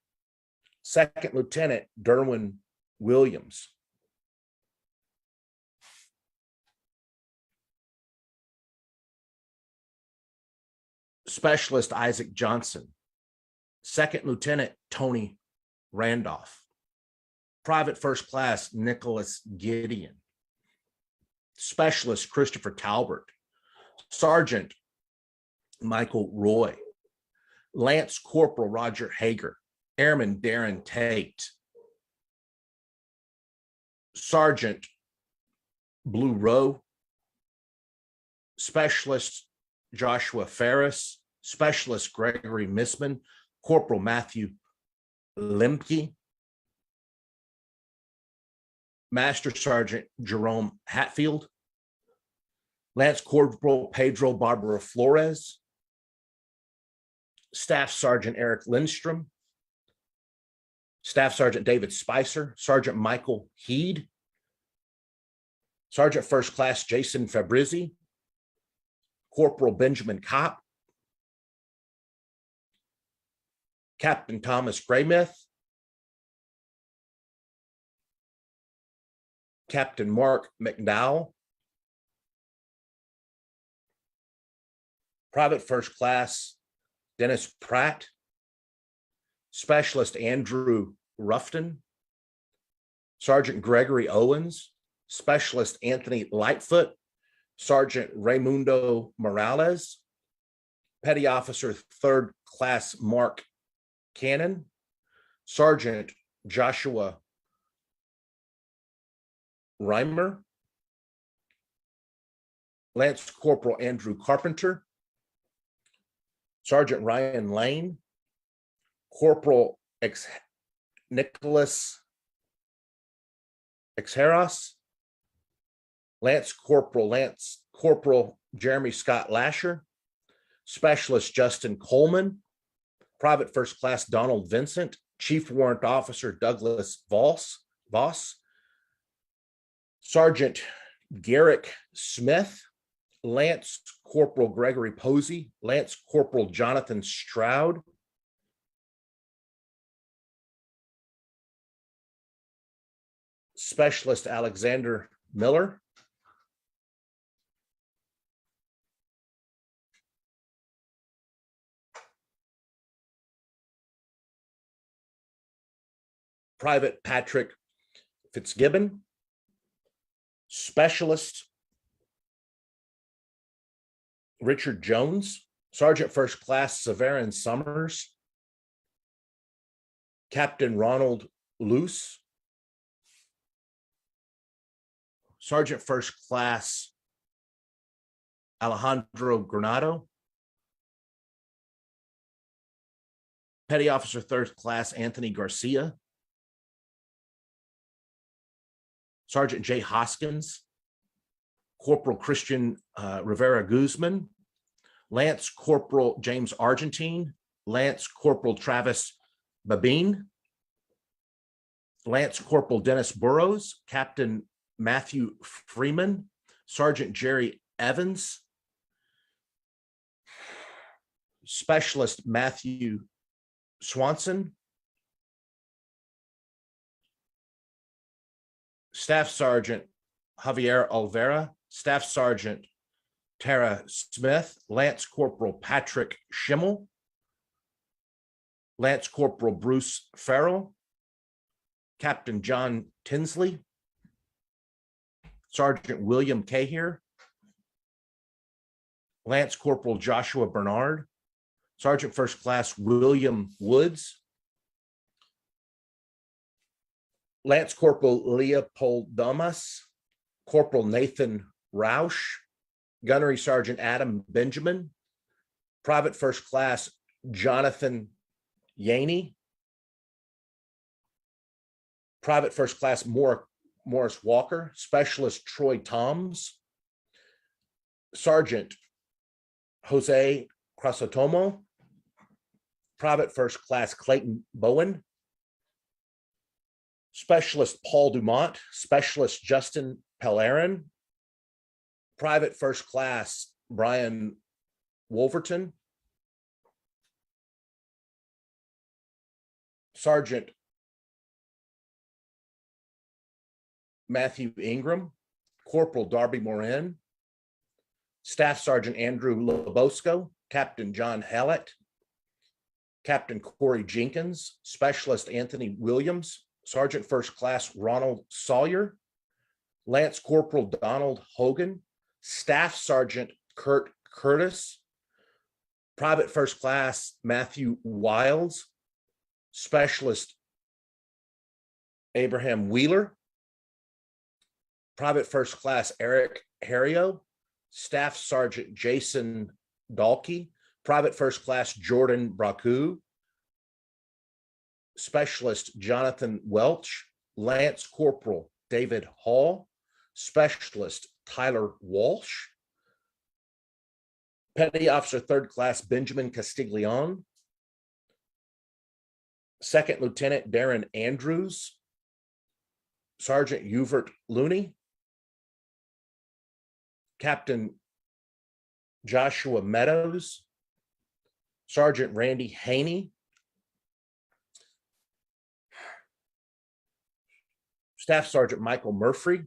Second Lieutenant Derwin Williams, Specialist Isaac Johnson, Second Lieutenant Tony Randolph, Private First Class Nicholas Gideon, Specialist Christopher Talbert, Sergeant Michael Roy, Lance Corporal Roger Hager, Airman Darren Tate, Sergeant Blue Rowe, Specialist Joshua Ferris, Specialist Gregory Missman, Corporal Matthew Lemke, Master Sergeant Jerome Hatfield, Lance Corporal Pedro Barbara Flores, Staff Sergeant Eric Lindstrom, Staff Sergeant David Spicer, Sergeant Michael Heed, Sergeant First Class Jason Fabrizi, Corporal Benjamin Kopp, Captain Thomas Graymith, Captain Mark McDowell, Private First Class Dennis Pratt, Specialist Andrew Ruffton, Sergeant Gregory Owens, Specialist Anthony Lightfoot, Sergeant Raimundo Morales, Petty Officer Third Class Mark Cannon, Sergeant Joshua Reimer, Lance Corporal Andrew Carpenter, Sergeant Ryan Lane, Corporal Nicholas Exheros, Lance Corporal Jeremy Scott Lasher, Specialist Justin Coleman, Private First Class Donald Vincent, Chief Warrant Officer Douglas Voss, Sergeant Garrick Smith, Lance Corporal Gregory Posey, Lance Corporal Jonathan Stroud, Specialist Alexander Miller, Private Patrick Fitzgibbon, Specialist Richard Jones, Sergeant First Class Severin Summers, Captain Ronald Luce, Sergeant First Class Alejandro Granado, Petty Officer Third Class Anthony Garcia, Sergeant Jay Hoskins, Corporal Christian Rivera Guzman, Lance Corporal James Argentine, Lance Corporal Travis Babine, Lance Corporal Dennis Burrows, Captain Matthew Freeman, Sergeant Jerry Evans, Specialist Matthew Swanson, Staff Sergeant Javier Olvera, Staff Sergeant Tara Smith, Lance Corporal Patrick Schimmel, Lance Corporal Bruce Farrell, Captain John Tinsley, Sergeant William Cahill, Lance Corporal Joshua Bernard, Sergeant First Class William Woods, Lance Corporal Leopold Damas, Corporal Nathan Roush, Gunnery Sergeant Adam Benjamin, Private First Class Jonathan Yaney, Private First Class Morris Walker, Specialist Troy Toms, Sergeant Jose Crasotomo, Private First Class Clayton Bowen, Specialist Paul Dumont, Specialist Justin Pellerin, Private First Class Brian Wolverton, Sergeant Matthew Ingram, Corporal Darby Morin, Staff Sergeant Andrew Lobosco, Captain John Hallett, Captain Corey Jenkins, Specialist Anthony Williams, Sergeant First Class Ronald Sawyer, Lance Corporal Donald Hogan, Staff Sergeant Kurt Curtis, Private First Class Matthew Wiles, Specialist Abraham Wheeler, Private First Class Eric Harrio, Staff Sergeant Jason Dalkey, Private First Class Jordan Bracu, Specialist Jonathan Welch, Lance Corporal David Hall, Specialist Tyler Walsh, Petty Officer Third Class Benjamin Castiglione, Second Lieutenant Darren Andrews, Sergeant Hubert Looney, Captain Joshua Meadows, Sergeant Randy Haney, Staff Sergeant Michael Murphy,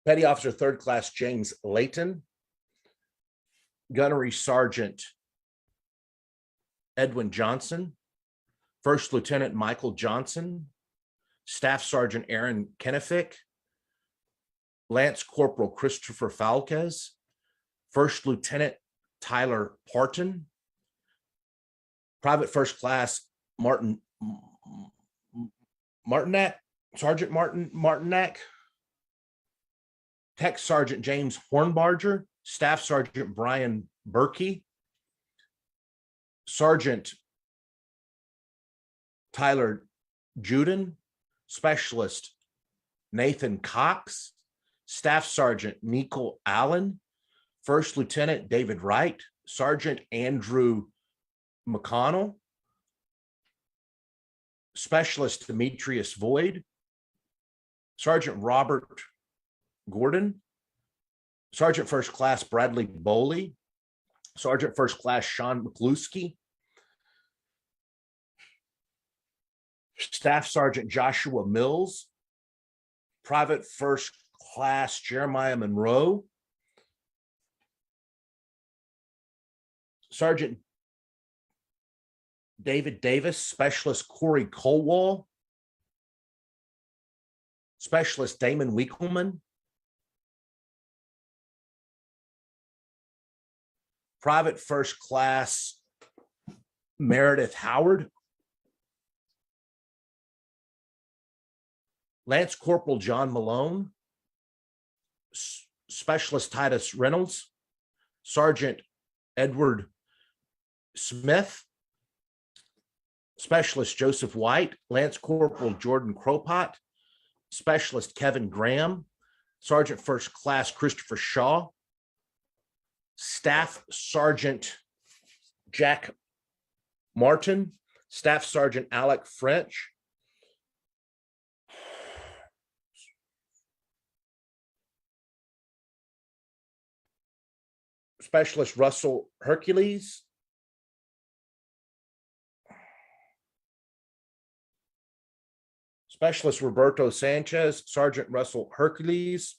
Petty Officer Third Class James Layton, Gunnery Sergeant Edwin Johnson, First Lieutenant Michael Johnson, Staff Sergeant Aaron Kenefick, Lance Corporal Christopher Falquez, First Lieutenant Tyler Parton, Private First Class Martin Martinak, Sergeant Martin Martinak, Tech Sergeant James Hornbarger, Staff Sergeant Brian Berkey, Sergeant Tyler Juden, Specialist Nathan Cox, Staff Sergeant Nicole Allen, First Lieutenant David Wright, Sergeant Andrew McConnell, Specialist Demetrius Void, Sergeant Robert Gordon, Sergeant First Class Bradley Boley, Sergeant First Class Sean McCluskey, Staff Sergeant Joshua Mills, Private First Class Jeremiah Monroe, Sergeant David Davis, Specialist Corey Colwall, Specialist Damon Wiekelman, Private First Class Meredith Howard, Lance Corporal John Malone, Specialist Titus Reynolds, Sergeant Edward Smith, Specialist Joseph White, Lance Corporal Jordan Cropot, Specialist Kevin Graham, Sergeant First Class Christopher Shaw, Staff Sergeant Jack Martin, Staff Sergeant Alec French, Specialist Russell Hercules, Specialist Roberto Sanchez, Sergeant Russell Hercules,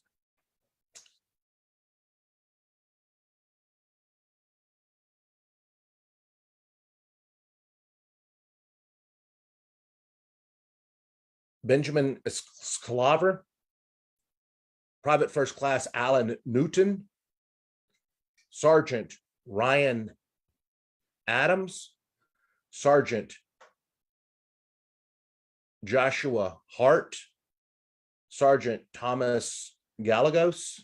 Benjamin Sclaver, Private First Class Alan Newton, Sergeant Ryan Adams, Sergeant Joshua Hart, Sergeant Thomas Gallegos,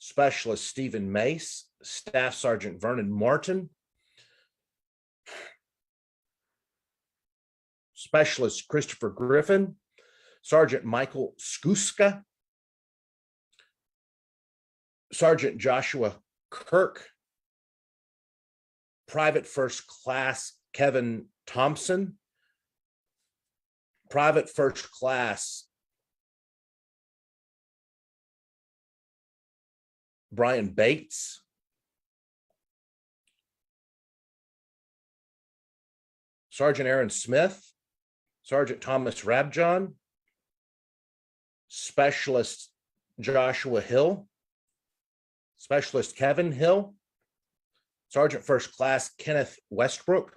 Specialist Stephen Mace, Staff Sergeant Vernon Martin, Specialist Christopher Griffin, Sergeant Michael Skuska, Sergeant Joshua Kirk, Private First Class Kevin Thompson, Private First Class Brian Bates, Sergeant Aaron Smith, Sergeant Thomas Rabjohn, Specialist Joshua Hill, Specialist Kevin Hill, Sergeant First Class Kenneth Westbrook,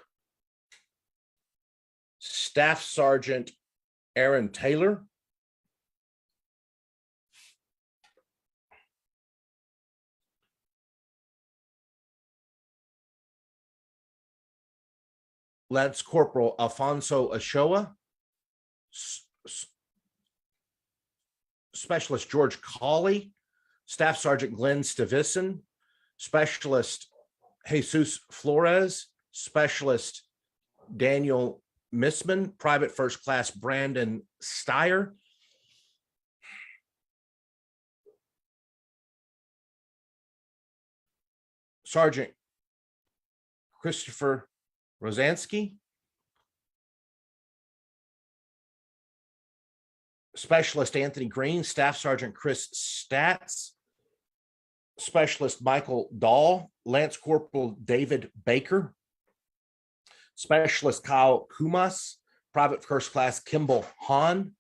Staff Sergeant Aaron Taylor, Lance Corporal Alfonso Ochoa, Specialist George Cawley, Staff Sergeant Glenn Stavison, Specialist Jesus Flores, Specialist Daniel Missman, Private First Class Brandon Steyer, Sergeant Christopher Rosansky, Specialist Anthony Green, Staff Sergeant Chris Statz, Specialist Michael Dahl, Lance Corporal David Baker, Specialist Kyle Kumas, Private First Class Kimball Hahn,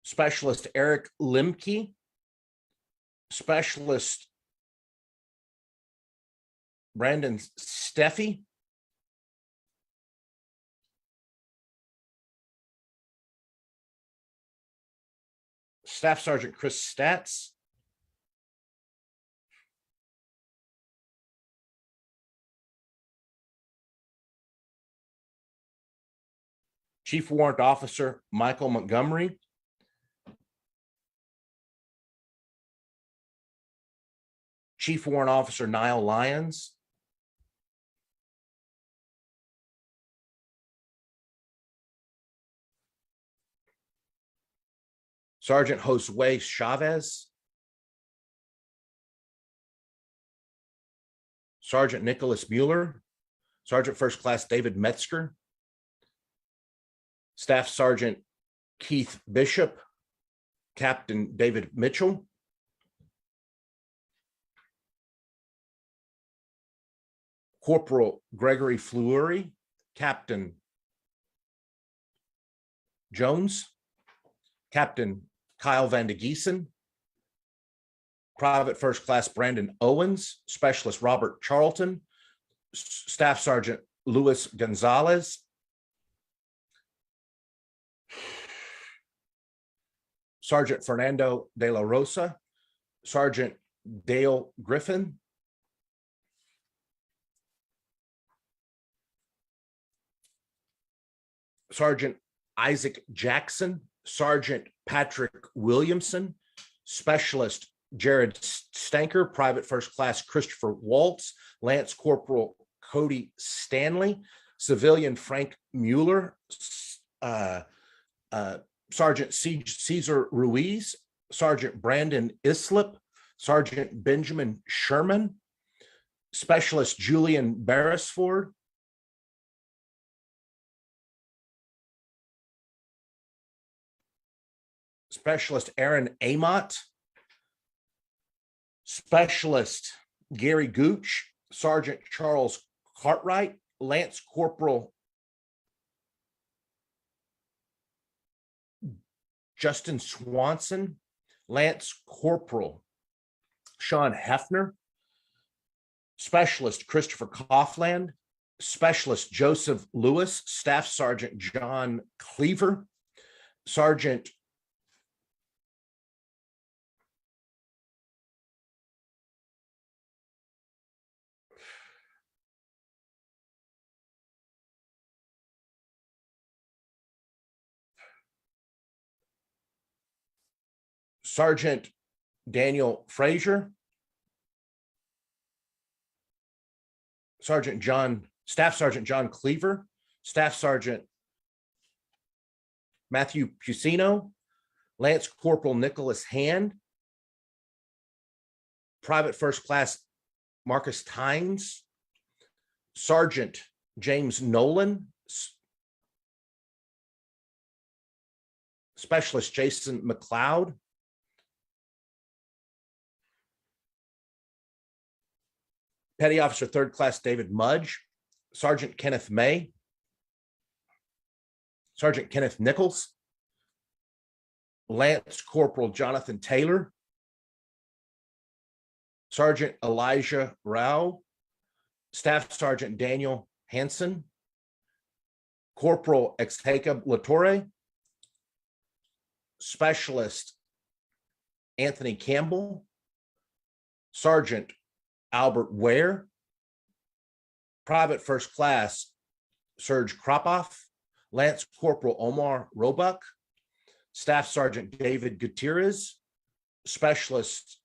Specialist Eric Limke, Specialist Brandon Steffi, Staff Sergeant Chris Statz, Chief Warrant Officer Michael Montgomery, Chief Warrant Officer Niall Lyons, Sergeant Josue Chavez, Sergeant Nicholas Mueller, Sergeant First Class David Metzger, Staff Sergeant Keith Bishop, Captain David Mitchell, Corporal Gregory Fleury, Captain Jones, Captain Kyle Van de Giesen, Private First Class Brandon Owens, Specialist Robert Charlton, Staff Sergeant Luis Gonzalez, Sergeant Fernando de la Rosa, Sergeant Dale Griffin, Sergeant Isaac Jackson, Sergeant Patrick Williamson, Specialist Jared Stanker, Private First Class Christopher Waltz, Lance Corporal Cody Stanley, Civilian Frank Mueller, Sergeant Caesar Ruiz, Sergeant Brandon Islip, Sergeant Benjamin Sherman, Specialist Julian Beresford, Specialist Aaron Amott, Specialist Gary Gooch, Sergeant Charles Cartwright, Lance Corporal Justin Swanson, Lance Corporal Sean Hefner, Specialist Christopher Coughlin, Specialist Joseph Lewis, Staff Sergeant John Cleaver, Sergeant Sergeant Daniel Frazier, Staff Sergeant John Cleaver, Staff Sergeant Matthew Pusino, Lance Corporal Nicholas Hand, Private First Class Marcus Tynes, Sergeant James Nolan, Specialist Jason McLeod, Petty Officer Third Class David Mudge, Sergeant Kenneth May, Sergeant Kenneth Nichols, Lance Corporal Jonathan Taylor, Sergeant Elijah Rao, Staff Sergeant Daniel Hansen, Corporal Exhaka Latore, Specialist Anthony Campbell, Sergeant Albert Ware, Private First Class Serge Kropoff, Lance Corporal Omar Roebuck, Staff Sergeant David Gutierrez, Specialist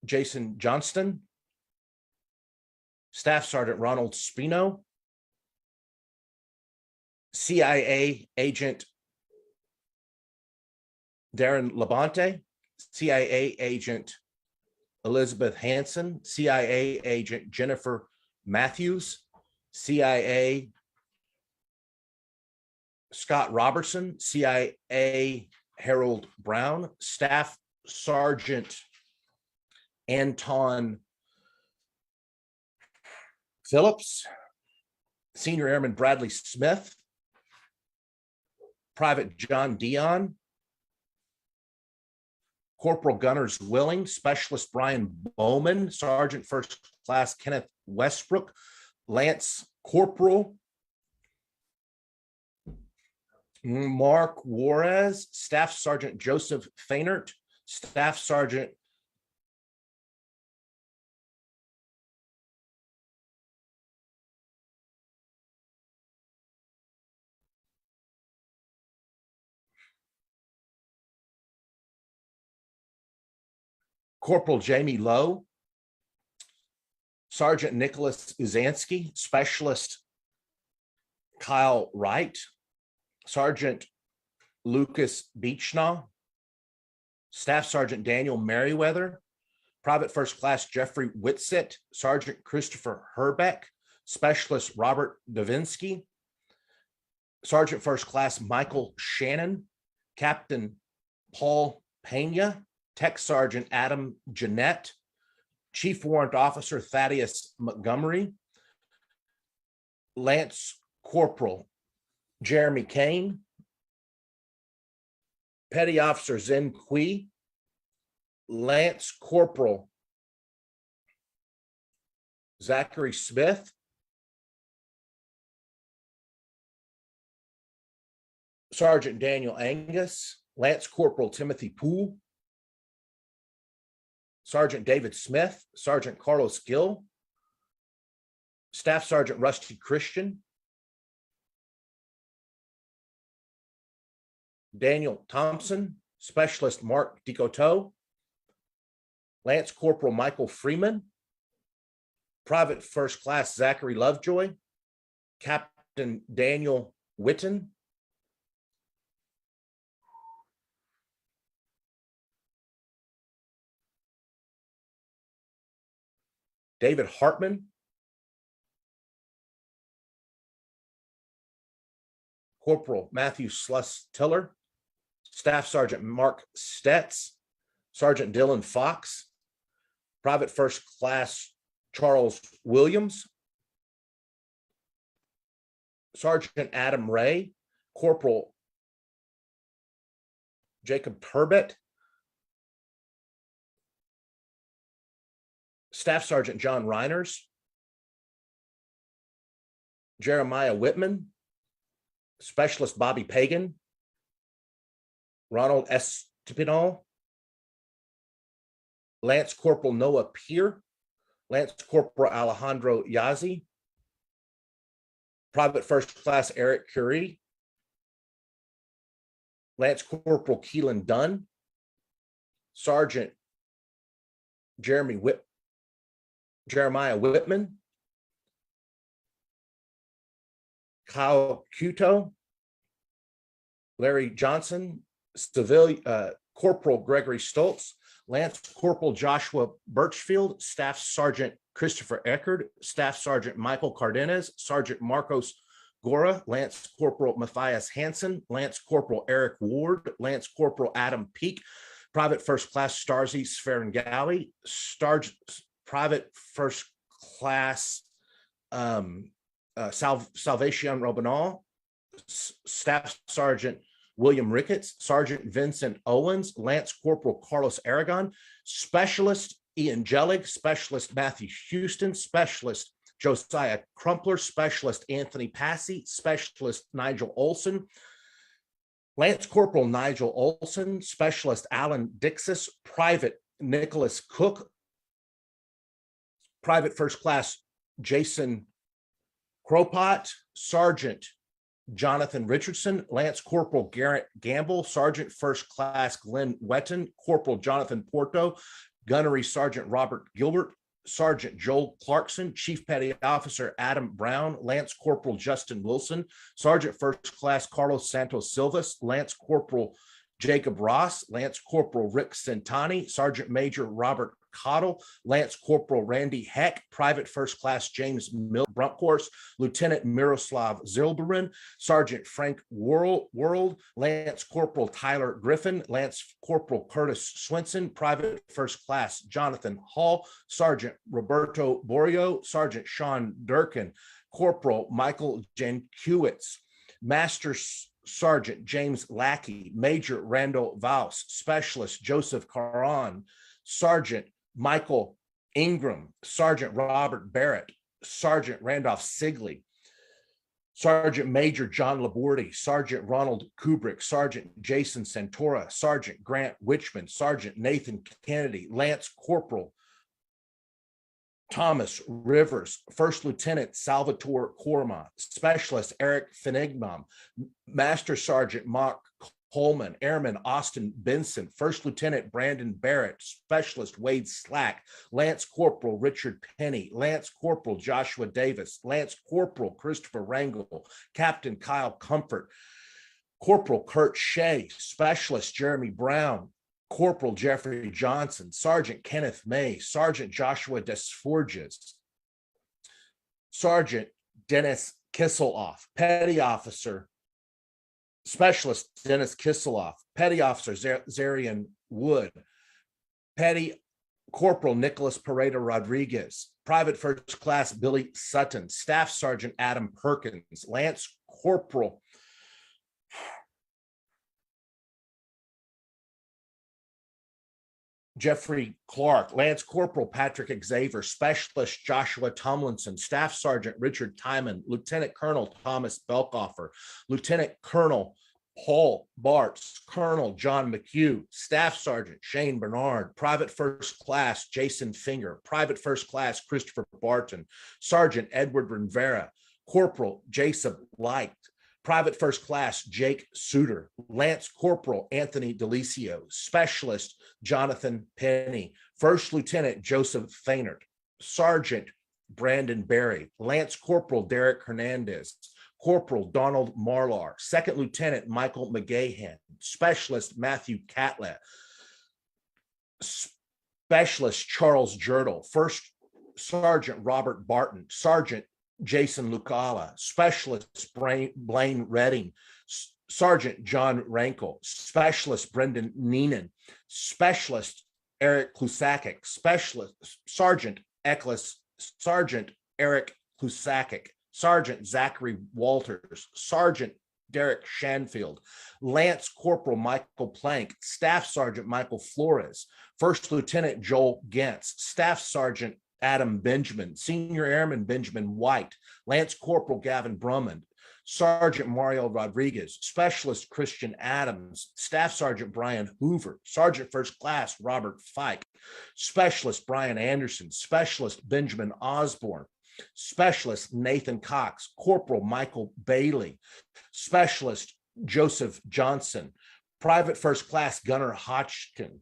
Jason Johnston, Staff Sergeant Ronald Spino, CIA Agent Darren Labonte, CIA Agent Elizabeth Hanson, CIA Agent Jennifer Matthews, CIA Scott Robertson, CIA Harold Brown, Staff Sergeant Anton Phillips, Senior Airman Bradley Smith, Private John Dion, Corporal Gunners Willing, Specialist Brian Bowman, Sergeant First Class Kenneth Westbrook, Lance Corporal Mark Juarez, Staff Sergeant Joseph Fainert, Staff Sergeant Corporal Jamie Lowe, Sergeant Nicholas Uzansky, Specialist Kyle Wright, Sergeant Lucas Beechnaw, Staff Sergeant Daniel Merriweather, Private First Class Jeffrey Whitsitt, Sergeant Christopher Herbeck, Specialist Robert Davinsky, Sergeant First Class Michael Shannon, Captain Paul Pena, Tech Sergeant Adam Jeanette, Chief Warrant Officer Thaddeus Montgomery, Lance Corporal Jeremy Kane, Petty Officer Zen Kui, Lance Corporal Zachary Smith, Sergeant Daniel Angus, Lance Corporal Timothy Poole, Sergeant David Smith, Sergeant Carlos Gill, Staff Sergeant Rusty Christian, Daniel Thompson, Specialist Mark Dicoteau, Lance Corporal Michael Freeman, Private First Class Zachary Lovejoy, Captain Daniel Witten, David Hartman, Corporal Matthew Sluss Tiller, Staff Sergeant Mark Stetz, Sergeant Dylan Fox, Private First Class Charles Williams, Sergeant Adam Ray, Corporal Jacob Turbett, Staff Sergeant John Reiners, Jeremiah Whitman, Specialist Bobby Pagan, Ronald Espinal, Lance Corporal Noah Peer, Lance Corporal Alejandro Yazzie, Private First Class Eric Curie, Lance Corporal Keelan Dunn, Sergeant Jeremiah Whitman, Kyle Cuto, Larry Johnson, Corporal Gregory Stoltz, Lance Corporal Joshua Birchfield, Staff Sergeant Christopher Eckerd, Staff Sergeant Michael Cardenas, Sergeant Marcos Gora, Lance Corporal Matthias Hansen, Lance Corporal Eric Ward, Lance Corporal Adam Peak, Private First Class Starzy Sferengali, Private First Class Salvation Robinal, Staff Sergeant William Ricketts, Sergeant Vincent Owens, Lance Corporal Carlos Aragon, Specialist Ian Jellig, Specialist Matthew Houston, Specialist Josiah Crumpler, Specialist Anthony Passy, Specialist Nigel Olson, Lance Corporal Nigel Olson, Specialist Alan Dixis, Private Nicholas Cook, Private First Class Jason Cropot, Sergeant Jonathan Richardson, Lance Corporal Garrett Gamble, Sergeant First Class Glenn Wetton, Corporal Jonathan Porto, Gunnery Sergeant Robert Gilbert, Sergeant Joel Clarkson, Chief Petty Officer Adam Brown, Lance Corporal Justin Wilson, Sergeant First Class Carlos Santos Silvas, Lance Corporal Jacob Ross, Lance Corporal Rick Centani, Sergeant Major Robert Cottle, Lance Corporal Randy Heck, Private First Class James Brunkhorst, Lieutenant Miroslav Zilberin, Sergeant Frank World, Lance Corporal Tyler Griffin, Lance Corporal Curtis Swenson, Private First Class Jonathan Hall, Sergeant Roberto Borio, Sergeant Sean Durkin, Corporal Michael Jankiewicz, Master Sergeant James Lackey, Major Randall Vaus, Specialist Joseph Caron, Sergeant Michael Ingram, Sergeant Robert Barrett, Sergeant Randolph Sigley, Sergeant Major John Labordi, Sergeant Ronald Kubrick, Sergeant Jason Santora, Sergeant Grant Wichman, Sergeant Nathan Kennedy, Lance Corporal Thomas Rivers, First Lieutenant Salvatore Corma, Specialist Eric Finigmam, Master Sergeant Mark Coleman, Airman Austin Benson, First Lieutenant Brandon Barrett, Specialist Wade Slack, Lance Corporal Richard Penny, Lance Corporal Joshua Davis, Lance Corporal Christopher Rangel, Captain Kyle Comfort, Corporal Kurt Shea, Specialist Jeremy Brown, Corporal Jeffrey Johnson, Sergeant Kenneth May, Sergeant Joshua Desforges, Sergeant Dennis Kisseloff, Petty Officer Specialist Dennis Kisseloff, Petty Officer Zarian Wood, Petty Corporal Nicholas Pareto Rodriguez, Private First Class Billy Sutton, Staff Sergeant Adam Perkins, Lance Corporal Jeffrey Clark, Lance Corporal Patrick Xavier, Specialist Joshua Tomlinson, Staff Sergeant Richard Timon, Lieutenant Colonel Thomas Belkoffer, Lieutenant Colonel Paul Bartz, Colonel John McHugh, Staff Sergeant Shane Bernard, Private First Class Jason Finger, Private First Class Christopher Barton, Sergeant Edward Rivera, Corporal Jason Light, Private First Class Jake Suter, Lance Corporal Anthony Delicio, Specialist Jonathan Penny, First Lieutenant Joseph Fainert, Sergeant Brandon Berry, Lance Corporal Derek Hernandez, Corporal Donald Marlar, Second Lieutenant Michael McGahan, Specialist Matthew Catlett, Specialist Charles Jerdal, First Sergeant Robert Barton, Sergeant Jason Lucala, Specialist Blaine Redding, Sergeant John Rankel, Specialist Brendan Neenan, Specialist Eric Klusakic, Specialist Sergeant Sergeant Eric Klusakic, Sergeant Zachary Walters, Sergeant Derek Shanfield, Lance Corporal Michael Plank, Staff Sergeant Michael Flores, First Lieutenant Joel Gentz, Staff Sergeant Adam Benjamin, Senior Airman Benjamin White, Lance Corporal Gavin Brummond, Sergeant Mario Rodriguez, Specialist Christian Adams, Staff Sergeant Brian Hoover, Sergeant First Class Robert Fike, Specialist Brian Anderson, Specialist Benjamin Osborne, Specialist Nathan Cox, Corporal Michael Bailey, Specialist Joseph Johnson, Private First Class Gunnar Hodgkin,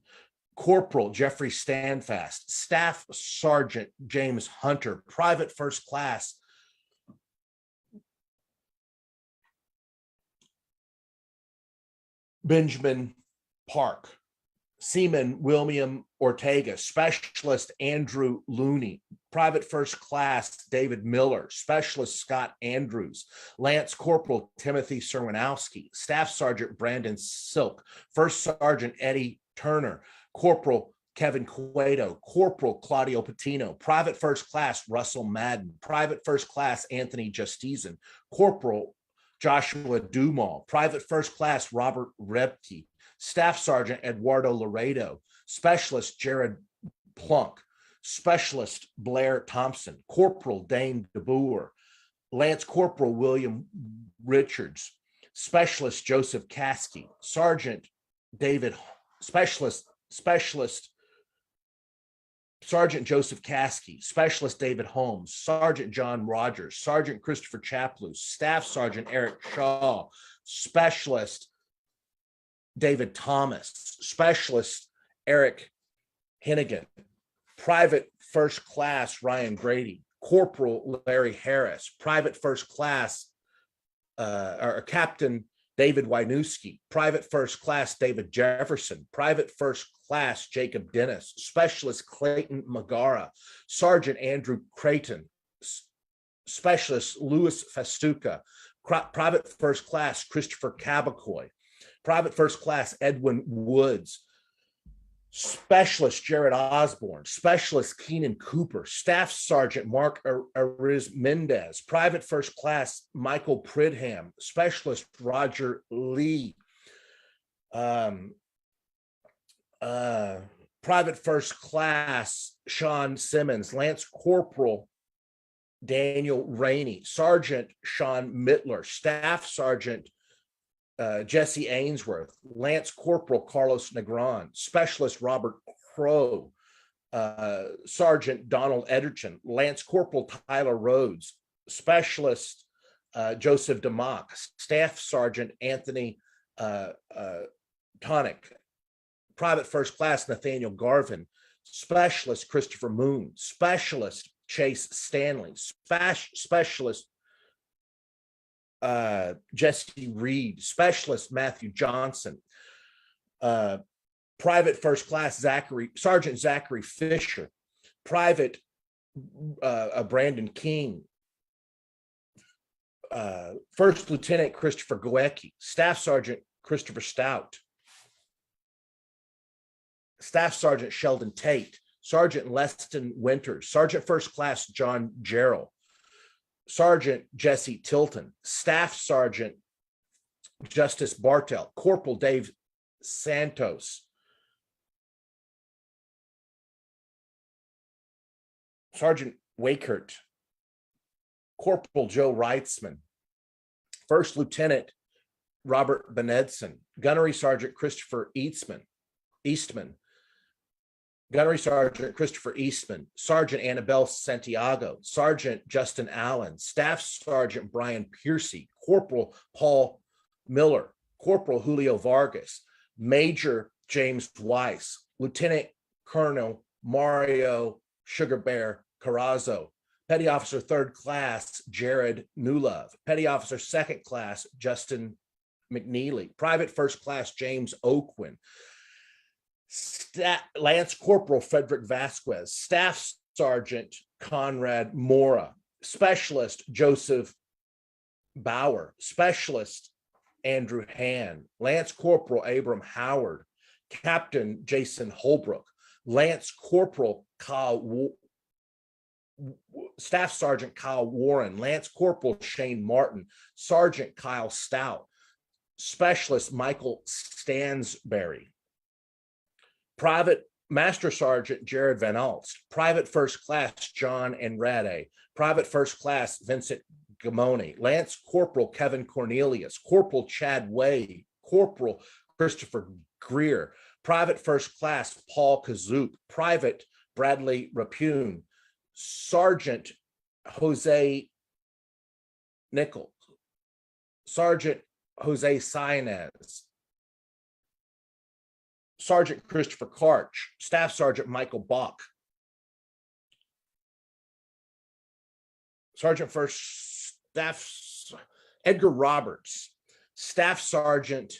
Corporal Jeffrey Standfast, Staff Sergeant James Hunter, Private First Class Benjamin Park, Seaman William Ortega, Specialist Andrew Looney, Private First Class David Miller, Specialist Scott Andrews, Lance Corporal Timothy Serwanowski, Staff Sergeant Brandon Silk, First Sergeant Eddie Turner, Corporal Kevin Cueto, Corporal Claudio Patino, Private First Class Russell Madden, Private First Class Anthony Justizan, Corporal Joshua Dumal, Private First Class Robert Rebke, Staff Sergeant Eduardo Laredo, Specialist Jared Plunk, Specialist Blair Thompson, Corporal Dane DeBoer, Lance Corporal William Richards, Specialist Joseph Caskey, Sergeant David, Specialist Sergeant Joseph Caskey, Specialist David Holmes, Sergeant John Rogers, Sergeant Christopher Chaplus, Staff Sergeant Eric Shaw, Specialist David Thomas, Specialist Eric Hennigan, Private First Class Ryan Grady, Corporal Larry Harris, Private First Class or Captain David Winooski, Private First Class David Jefferson, Private First Class Jacob Dennis, Specialist Clayton Magara, Sergeant Andrew Creighton, Specialist Louis Festuca, Private First Class Christopher Cabacoy, Private First Class Edwin Woods, Specialist Jared Osborne, Specialist Keenan Cooper, Staff Sergeant Mark Ariz Mendez, Private First Class Michael Pridham, Specialist Roger Lee, Private First Class Sean Simmons, Lance Corporal Daniel Rainey, Sergeant Sean Mittler, Staff Sergeant Jesse Ainsworth, Lance Corporal Carlos Negron, Specialist Robert Crow, Sergeant Donald Ederton, Lance Corporal Tyler Rhodes, Specialist Joseph DeMock, Staff Sergeant Anthony Tonic, Private First Class Nathaniel Garvin, Specialist Christopher Moon, Specialist Chase Stanley, Specialist Jesse Reed, Specialist Matthew Johnson, Private First Class Sergeant Zachary Fisher, Private Brandon King, First Lieutenant Christopher Goecki, Staff Sergeant Christopher Stout, Staff Sergeant Sheldon Tate, Sergeant Leston Winters, Sergeant First Class John Gerald, Sergeant Jesse Tilton, Staff Sergeant Justice Bartell, Corporal Dave Santos, Sergeant Wakert, Corporal Joe Reitzman, First Lieutenant Robert Benedson, Gunnery Sergeant Christopher Eastman, Gunnery Sergeant Christopher Eastman, Sergeant Annabelle Santiago, Sergeant Justin Allen, Staff Sergeant Brian Piercy, Corporal Paul Miller, Corporal Julio Vargas, Major James Weiss, Lieutenant Colonel Mario Sugar Bear Carrazzo, Petty Officer Third Class Jared Newlove, Petty Officer Second Class Justin McNeely, Private First Class James Oakwin, Lance Corporal Frederick Vasquez, Staff Sergeant Conrad Mora, Specialist Joseph Bauer, Specialist Andrew Han, Lance Corporal Abram Howard, Captain Jason Holbrook, Lance Corporal Staff Sergeant Kyle Warren, Lance Corporal Shane Martin, Sergeant Kyle Stout, Specialist Michael Stansberry, Private Master Sergeant Jared Van Alst, Private First Class John Enrade, Private First Class Vincent Gamoni, Lance Corporal Kevin Cornelius, Corporal Chad Way, Corporal Christopher Greer, Private First Class Paul Kazoop, Private Bradley Rapune, Sergeant Jose Nichols, Sergeant Jose Sainez, Sergeant Christopher Karch, Staff Sergeant Michael Bach, Sergeant First Staff Edgar Roberts, Staff Sergeant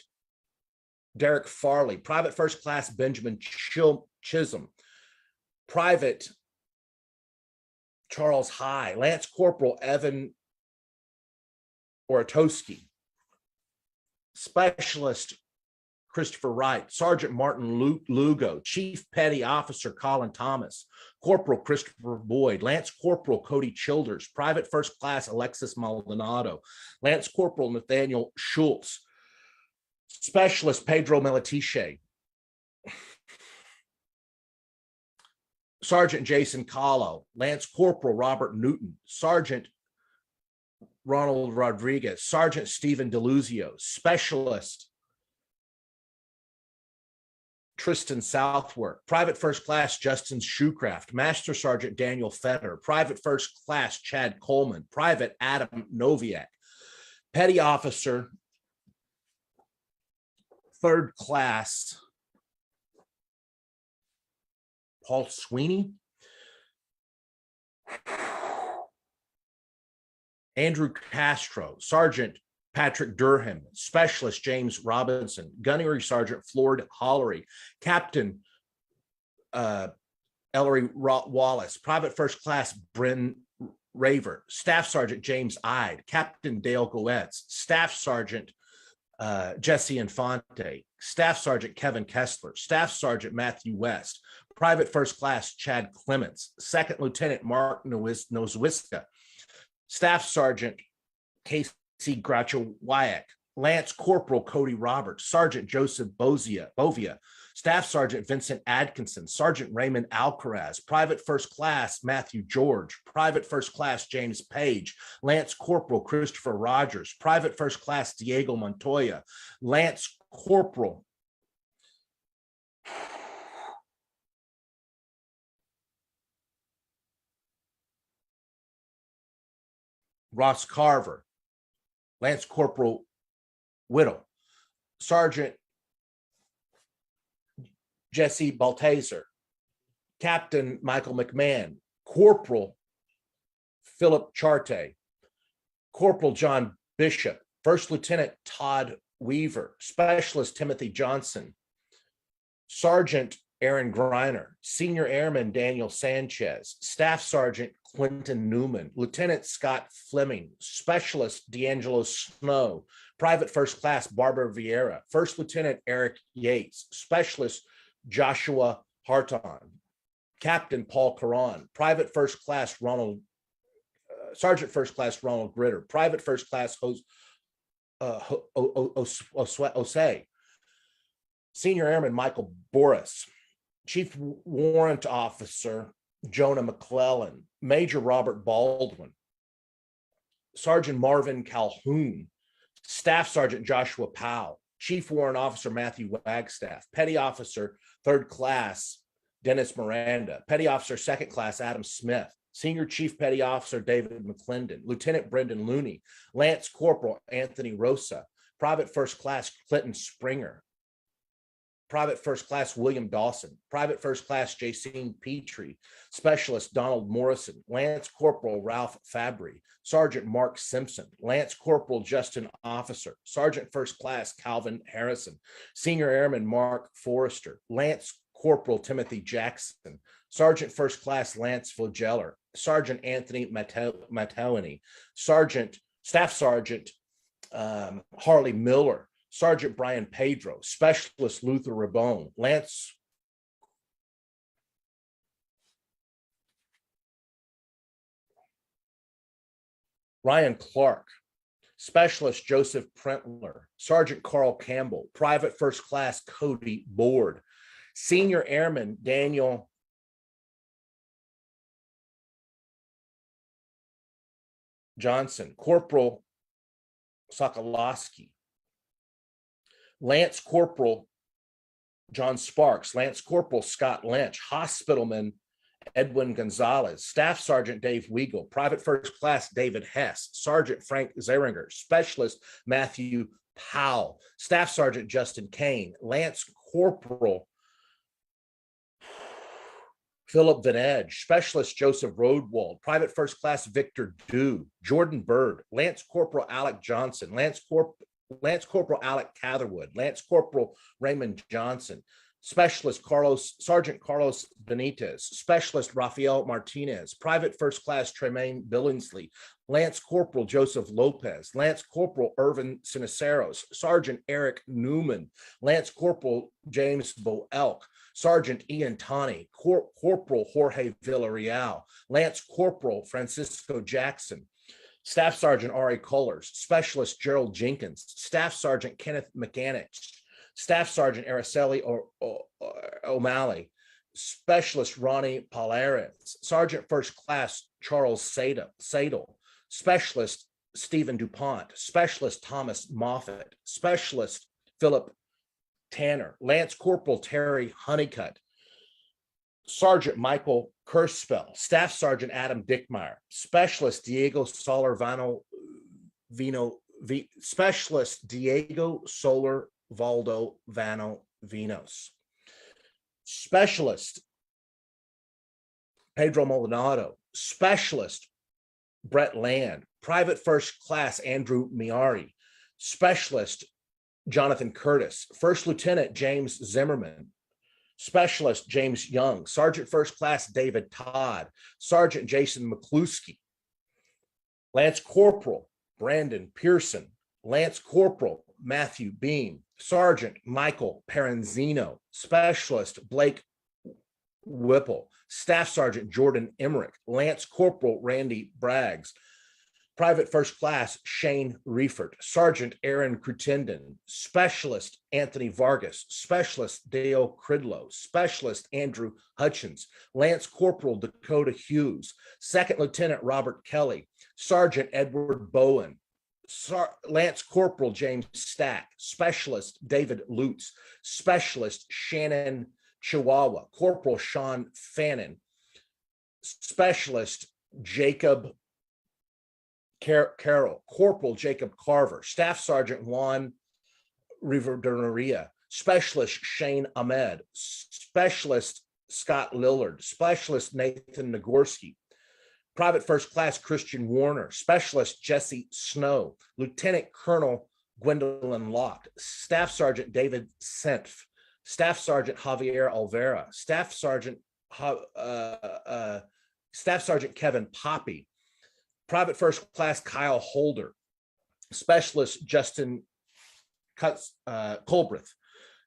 Derek Farley, Private First Class Benjamin Chisholm, Private Charles High, Lance Corporal Evan Oratoski, Specialist Christopher Wright, Sergeant Martin Lugo, Chief Petty Officer Colin Thomas, Corporal Christopher Boyd, Lance Corporal Cody Childers, Private First Class Alexis Maldonado, Lance Corporal Nathaniel Schultz, Specialist Pedro Melatiche, Sergeant Jason Kahlo, Lance Corporal Robert Newton, Sergeant Ronald Rodriguez, Sergeant Stephen DeLuzio, Specialist Tristan Southworth, Private First Class Justin Shoecraft, Master Sergeant Daniel Fetter, Private First Class Chad Coleman, Private Adam Noviak, Petty Officer Third Class Paul Sweeney, Andrew Castro, Sergeant Patrick Durham, Specialist James Robinson, Gunnery Sergeant Floyd Hollery, Captain Ellery Wallace, Private First Class Bryn Raver, Staff Sergeant James Ide, Captain Dale Goetz, Staff Sergeant Jesse Infante, Staff Sergeant Kevin Kessler, Staff Sergeant Matthew West, Private First Class Chad Clements, Second Lieutenant Mark Nozwiska, Staff Sergeant Casey Groucho Wyack, Lance Corporal Cody Roberts, Sergeant Joseph Bovia, Staff Sergeant Vincent Atkinson, Sergeant Raymond Alcaraz, Private First Class Matthew George, Private First Class James Page, Lance Corporal Christopher Rogers, Private First Class Diego Montoya, Lance Corporal Ross Carver, Lance Corporal Whittle, Sergeant Jesse Baltazer, Captain Michael McMahon, Corporal Philip Charte, Corporal John Bishop, First Lieutenant Todd Weaver, Specialist Timothy Johnson, Sergeant Aaron Greiner, Senior Airman Daniel Sanchez, Staff Sergeant Clinton Newman, Lieutenant Scott Fleming, Specialist D'Angelo Snow, Private First Class Barbara Vieira, First Lieutenant Eric Yates, Specialist Joshua Harton, Captain Paul Caron, Private First Class Sergeant First Class Ronald Gritter, Private First Class Osei, Senior Airman Michael Boris, Chief Warrant Officer Jonah McClellan, Major Robert Baldwin, Sergeant Marvin Calhoun, Staff Sergeant Joshua Powell, Chief Warrant Officer Matthew Wagstaff, Petty Officer Third Class Dennis Miranda, Petty Officer Second Class Adam Smith, Senior Chief Petty Officer David McClendon, Lieutenant Brendan Looney, Lance Corporal Anthony Rosa, Private First Class Clinton Springer, Private First Class William Dawson, Private First Class Jacine Petrie, Specialist Donald Morrison, Lance Corporal Ralph Fabry, Sergeant Mark Simpson, Lance Corporal Justin Officer, Sergeant First Class Calvin Harrison, Senior Airman Mark Forrester, Lance Corporal Timothy Jackson, Sergeant First Class Lance Flageller, Sergeant Anthony Mattawini, Staff Sergeant Harley Miller, Sergeant Brian Pedro, Specialist Luther Rabone, Lance Ryan Clark, Specialist Joseph Prentler, Sergeant Carl Campbell, Private First Class Cody Board, Senior Airman Daniel Johnson, Corporal Sokolowski, Lance Corporal John Sparks, Lance Corporal Scott Lynch, Hospitalman Edwin Gonzalez, Staff Sergeant Dave Weigel, Private First Class David Hess, Sergeant Frank Zeringer, Specialist Matthew Powell, Staff Sergeant Justin Kane, Lance Corporal Philip Van Edge, Specialist Joseph Rodwald, Private First Class Victor Dew, Jordan Bird, Lance Corporal Alec Johnson, Lance Corporal Alec Catherwood, Lance Corporal Raymond Johnson, Specialist Sergeant Carlos Benitez, Specialist Rafael Martinez, Private First Class Tremaine Billingsley, Lance Corporal Joseph Lopez, Lance Corporal Irvin Siniceros, Sergeant Eric Newman, Lance Corporal James Boelk, Sergeant Ian Taney, Corporal Jorge Villarreal, Lance Corporal Francisco Jackson, Staff Sergeant Ari Kohlers, Specialist Gerald Jenkins, Staff Sergeant Kenneth Mechanics, Staff Sergeant Araceli O'Malley, Specialist Ronnie Polaris, Sergeant First Class Charles Sadel, Specialist Stephen DuPont, Specialist Thomas Moffett, Specialist Philip Tanner, Lance Corporal Terry Honeycutt, Sergeant Michael Kerspel, Staff Sergeant Adam Dickmeyer, Specialist Diego Solar Specialist Diego Solar Valdo Vano Vinos, Specialist Pedro Maldonado, Specialist Brett Land, Private First Class Andrew Miari, Specialist Jonathan Curtis, First Lieutenant James Zimmerman, Specialist James Young, Sergeant First Class David Todd, Sergeant Jason McCluskey, Lance Corporal Brandon Pearson, Lance Corporal Matthew Beam, Sergeant Michael Peranzino, Specialist Blake Whipple, Staff Sergeant Jordan Emmerich, Lance Corporal Randy Braggs, Private First Class Shane Reifert, Sergeant Aaron Crutenden, Specialist Anthony Vargas, Specialist Dale Cridlow, Specialist Andrew Hutchins, Lance Corporal Dakota Hughes, Second Lieutenant Robert Kelly, Sergeant Edward Bowen, Lance Corporal James Stack, Specialist David Lutz, Specialist Shannon Chihuahua, Corporal Sean Fannin, Specialist Jacob Carroll, Corporal Jacob Carver, Staff Sergeant Juan Riverdurria, Specialist Shane Ahmed, Specialist Scott Lillard, Specialist Nathan Nagorski, Private First Class Christian Warner, Specialist Jesse Snow, Lieutenant Colonel Gwendolyn Locke, Staff Sergeant David Senf, Staff Sergeant Javier Olvera, Staff Sergeant Kevin Poppy, Private First Class Kyle Holder, Specialist Justin Colbreth,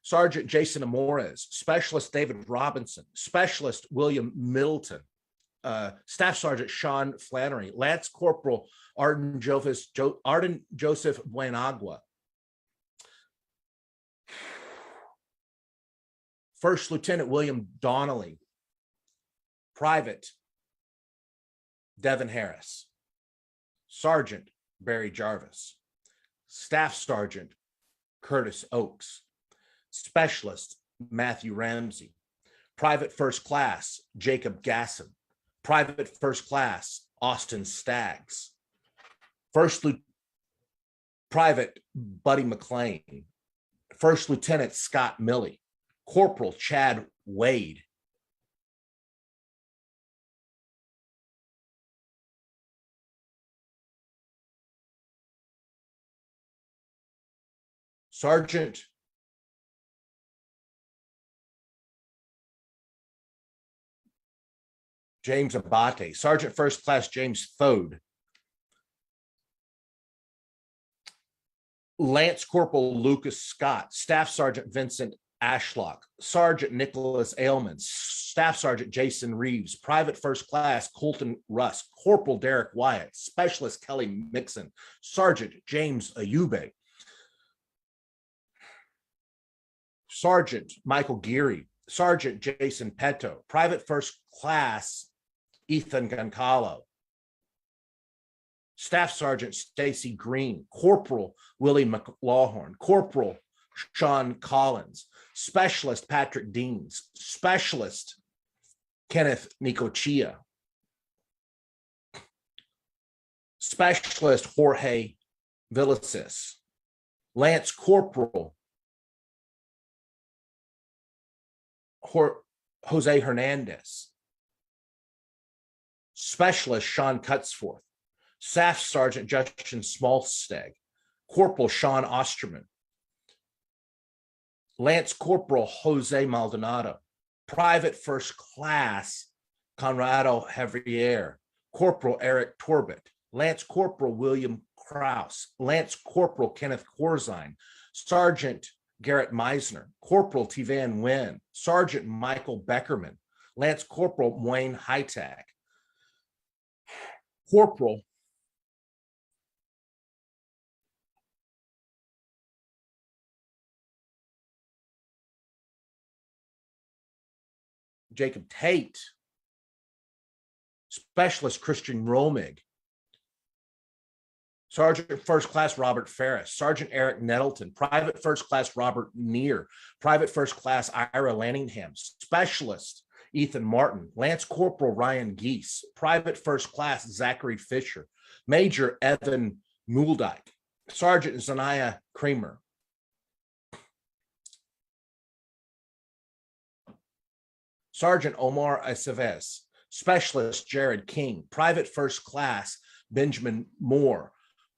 Sergeant Jason Amores, Specialist David Robinson, Specialist William Middleton, Staff Sergeant Sean Flannery, Lance Corporal Arden Joseph Buenagua, First Lieutenant William Donnelly, Private Devin Harris, Sergeant Barry Jarvis, Staff Sergeant Curtis Oakes, Specialist Matthew Ramsey, Private First Class Jacob Gasson, Private First Class Austin Staggs, Private Buddy McLean, First Lieutenant Scott Milley, Corporal Chad Wade, Sergeant James Abate, Sergeant First Class James Thode, Lance Corporal Lucas Scott, Staff Sergeant Vincent Ashlock, Sergeant Nicholas Ailman, Staff Sergeant Jason Reeves, Private First Class Colton Rusk, Corporal Derek Wyatt, Specialist Kelly Mixon, Sergeant James Ayube, Sergeant Michael Geary, Sergeant Jason Petto, Private First Class Ethan Goncalo, Staff Sergeant Stacy Green, Corporal Willie McLawhorn, Corporal Sean Collins, Specialist Patrick Deans, Specialist Kenneth Nicochia, Specialist Jorge Villasis, Lance Corporal Jose Hernandez, Specialist Sean Cutsforth, Staff Sergeant Justin Smallsteg, Corporal Sean Osterman, Lance Corporal Jose Maldonado, Private First Class Conrado Javier, Corporal Eric Torbett, Lance Corporal William Krause, Lance Corporal Kenneth Corzine, Sergeant Garrett Meisner, Corporal Tivan Nguyen, Sergeant Michael Beckerman, Lance Corporal Wayne Hightack, Corporal Jacob Tate, Specialist Christian Romig, Sergeant First Class Robert Ferris, Sergeant Eric Nettleton, Private First Class Robert Neer, Private First Class Ira Lanningham, Specialist Ethan Martin, Lance Corporal Ryan Geese, Private First Class Zachary Fisher, Major Evan Muldyke, Sergeant Zanaya Kramer, Sergeant Omar Aceves, Specialist Jared King, Private First Class Benjamin Moore,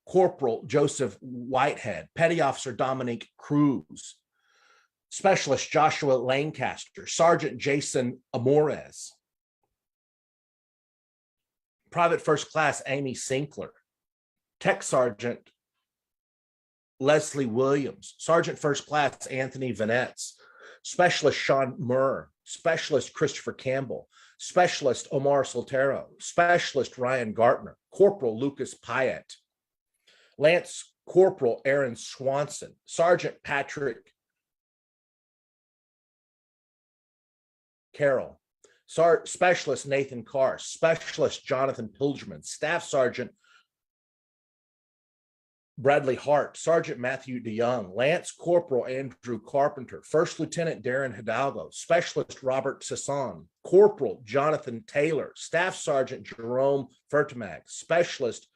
Corporal Joseph Whitehead, Petty Officer Dominique Cruz, Specialist Joshua Lancaster, Sergeant Jason Amores, Private First Class Amy Sinkler, Tech Sergeant Leslie Williams, Sergeant First Class Anthony Vanetz, Specialist Sean Murr, Specialist Christopher Campbell, Specialist Omar Soltero, Specialist Ryan Gartner, Corporal Lucas Pyatt, Lance Corporal Aaron Swanson, Sergeant Patrick Carroll, Specialist Nathan Carr, Specialist Jonathan Pilgerman, Staff Sergeant Bradley Hart, Sergeant Matthew DeYoung, Lance Corporal Andrew Carpenter, First Lieutenant Darren Hidalgo, Specialist Robert Sasson, Corporal Jonathan Taylor, Staff Sergeant Jerome Fertamag, Specialist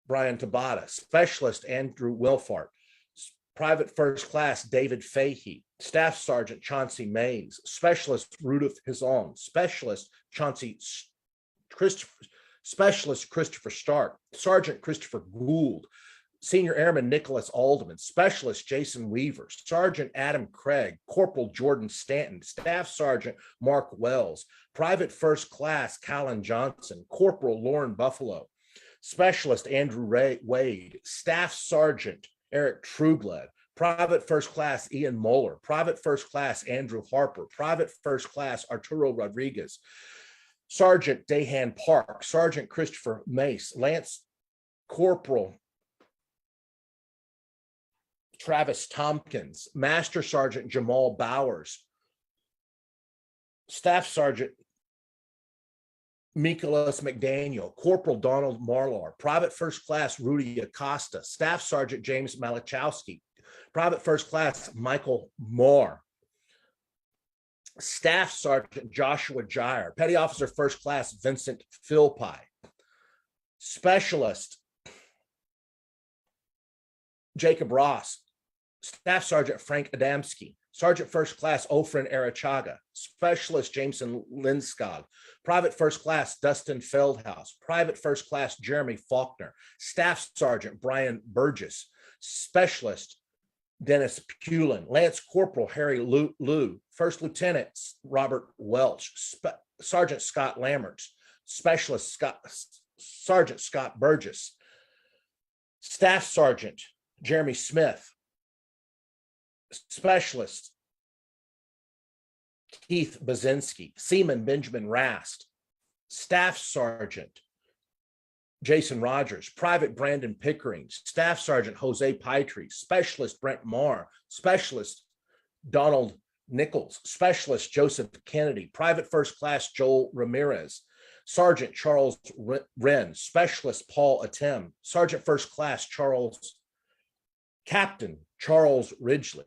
Brian Tabata, Specialist Andrew Wilfart, Private First Class David Fahey, Staff Sergeant Chauncey Mays, Specialist Rudolph Hizon, Specialist Specialist Christopher Stark, Sergeant Christopher Gould, Senior Airman Nicholas Alderman, Specialist Jason Weaver, Sergeant Adam Craig, Corporal Jordan Stanton, Staff Sergeant Mark Wells, Private First Class Callan Johnson, Corporal Lauren Buffalo, Specialist Andrew Wade, Staff Sergeant Eric Trubled, Private First Class Ian Moeller, Private First Class Andrew Harper, Private First Class Arturo Rodriguez, Sergeant Dahan Park, Sergeant Christopher Mace, Lance Corporal Travis Tompkins, Master Sergeant Jamal Bowers, Staff Sergeant Nicholas McDaniel, Corporal Donald Marlar, Private First Class Rudy Acosta, Staff Sergeant James Malachowski, Private First Class Michael Moore, Staff Sergeant Joshua Gyre, Petty Officer First Class Vincent Philpie, Specialist Jacob Ross, Staff Sergeant Frank Adamski, Sergeant First Class Ofrin Arachaga, Specialist Jameson Linskog, Private First Class Dustin Feldhaus, Private First Class Jeremy Faulkner, Staff Sergeant Brian Burgess, Specialist Dennis Pulin, Lance Corporal Harry Liu, First Lieutenant Robert Welch, Sergeant Scott Lammerts, Specialist Sergeant Scott Burgess, Staff Sergeant Jeremy Smith, Specialist Keith Bazinski, Seaman Benjamin Rast, Staff Sergeant Jason Rogers, Private Brandon Pickering, Staff Sergeant Jose Pietri, Specialist Brent Marr, Specialist Donald Nichols, Specialist Joseph Kennedy, Private First Class Joel Ramirez, Sergeant Charles Wren, Specialist Paul Atem, Sergeant First Class Captain Charles Ridgely,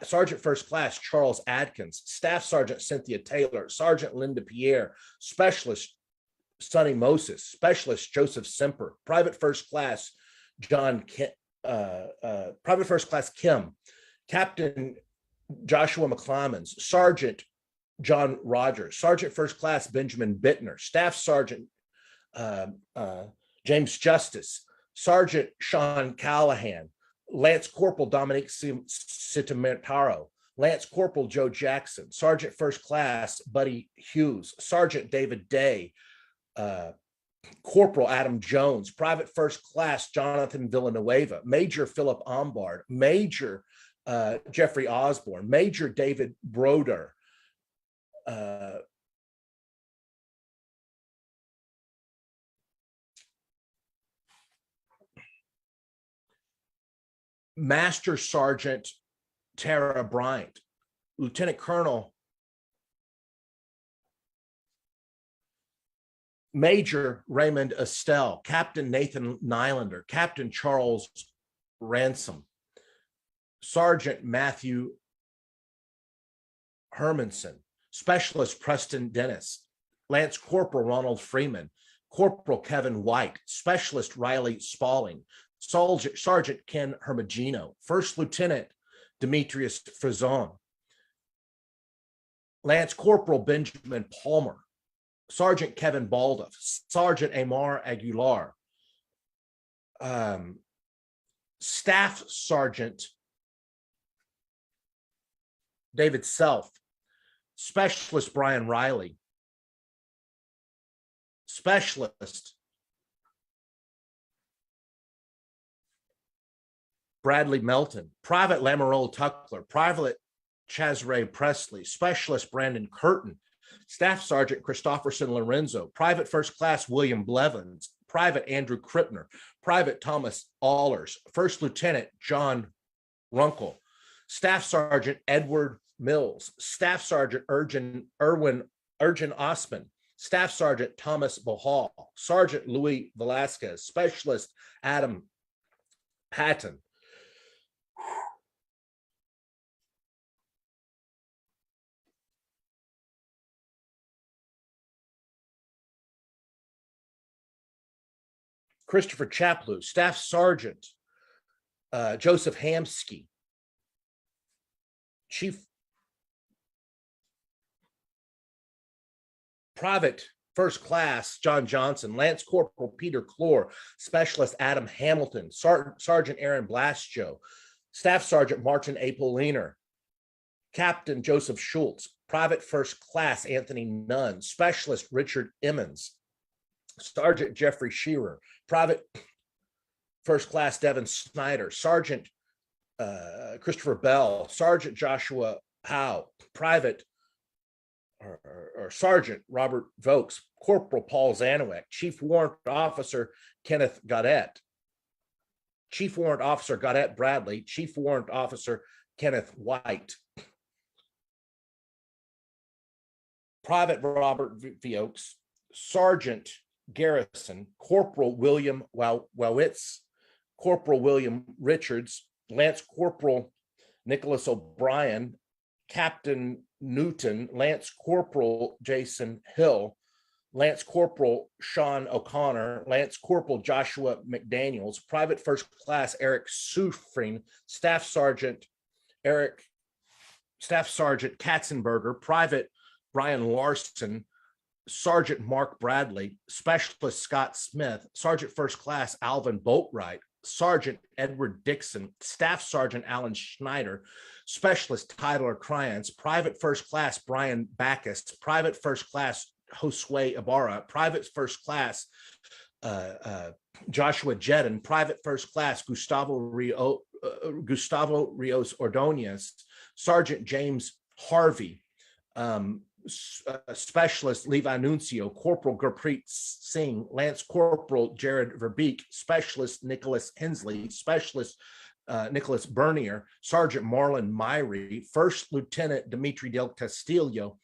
Sergeant First Class Charles Adkins, Staff Sergeant Cynthia Taylor, Sergeant Linda Pierre, Specialist Sonny Moses, Specialist Joseph Semper, Private First Class Private First Class Kim, Captain Joshua McClymans, Sergeant John Rogers, Sergeant First Class Benjamin Bittner, Staff Sergeant James Justice, Sergeant Sean Callahan, Lance Corporal Dominic Citamentaro, Lance Corporal Joe Jackson, Sergeant First Class Buddy Hughes, Sergeant David Day, Corporal Adam Jones, Private First Class Jonathan Villanueva, Major Philip Ombard, Major Jeffrey Osborne, Major David Broder, Master Sergeant Tara Bryant, Lieutenant Colonel Major Raymond Estelle, Captain Nathan Nylander, Captain Charles Ransom, Sergeant Matthew Hermanson, Specialist Preston Dennis, Lance Corporal Ronald Freeman, Corporal Kevin White, Specialist Riley Spaulding, Sergeant Ken Hermagino, First Lieutenant Demetrius Frizon, Lance Corporal Benjamin Palmer, Sergeant Kevin Baldoff, Sergeant Amar Aguilar, Staff Sergeant David Self, Specialist Brian Riley, Specialist Bradley Melton, Private Lamoureux Tuckler, Private Chazray Presley, Specialist Brandon Curtin, Staff Sergeant Christopherson Lorenzo, Private First Class William Blevins, Private Andrew Krippner, Private Thomas Allers, First Lieutenant John Runkle, Staff Sergeant Edward Mills, Staff Sergeant Erwin Osman, Staff Sergeant Thomas Bohal, Sergeant Louis Velasquez, Specialist Adam Patton, Christopher Chaplew, Staff Sergeant Joseph Hamsky, Chief Private First Class John Johnson, Lance Corporal Peter Clore, Specialist Adam Hamilton, Sergeant Aaron Blasjo, Staff Sergeant Martin A. Poliner, Captain Joseph Schultz, Private First Class Anthony Nunn, Specialist Richard Emmons, Sergeant Jeffrey Shearer, Private First Class Devin Snyder, Sergeant Christopher Bell, Sergeant Joshua Howe, Private or Sergeant Robert Vokes, Corporal Paul Zanowek, Chief Warrant Officer Kenneth Gaudette, Chief Warrant Officer Gaudette Bradley, Chief Warrant Officer Kenneth White, Private Robert Vokes, Sergeant Garrison, Corporal William Wowitz, Corporal William Richards, Lance Corporal Nicholas O'Brien, Captain Newton, Lance Corporal Jason Hill, Lance Corporal Sean O'Connor, Lance Corporal Joshua McDaniels, Private First Class Eric Sufrin, Staff Sergeant Katzenberger, Private Brian Larson, Sergeant Mark Bradley, Specialist Scott Smith, Sergeant First Class Alvin Boatwright, Sergeant Edward Dixon, Staff Sergeant Alan Schneider, Specialist Tyler Cryans, Private First Class Brian Backus, Private First Class Josue Ibarra, Private First Class Joshua Jedden, Private First Class Gustavo Rios Ordonez, Sergeant James Harvey, Specialist Levi Nuncio, Corporal Gurpreet Singh, Lance Corporal Jared Verbeek, Specialist Nicholas Hensley, Specialist Nicholas Bernier, Sergeant Marlon Myrie, First Lieutenant Dimitri Del Castillo,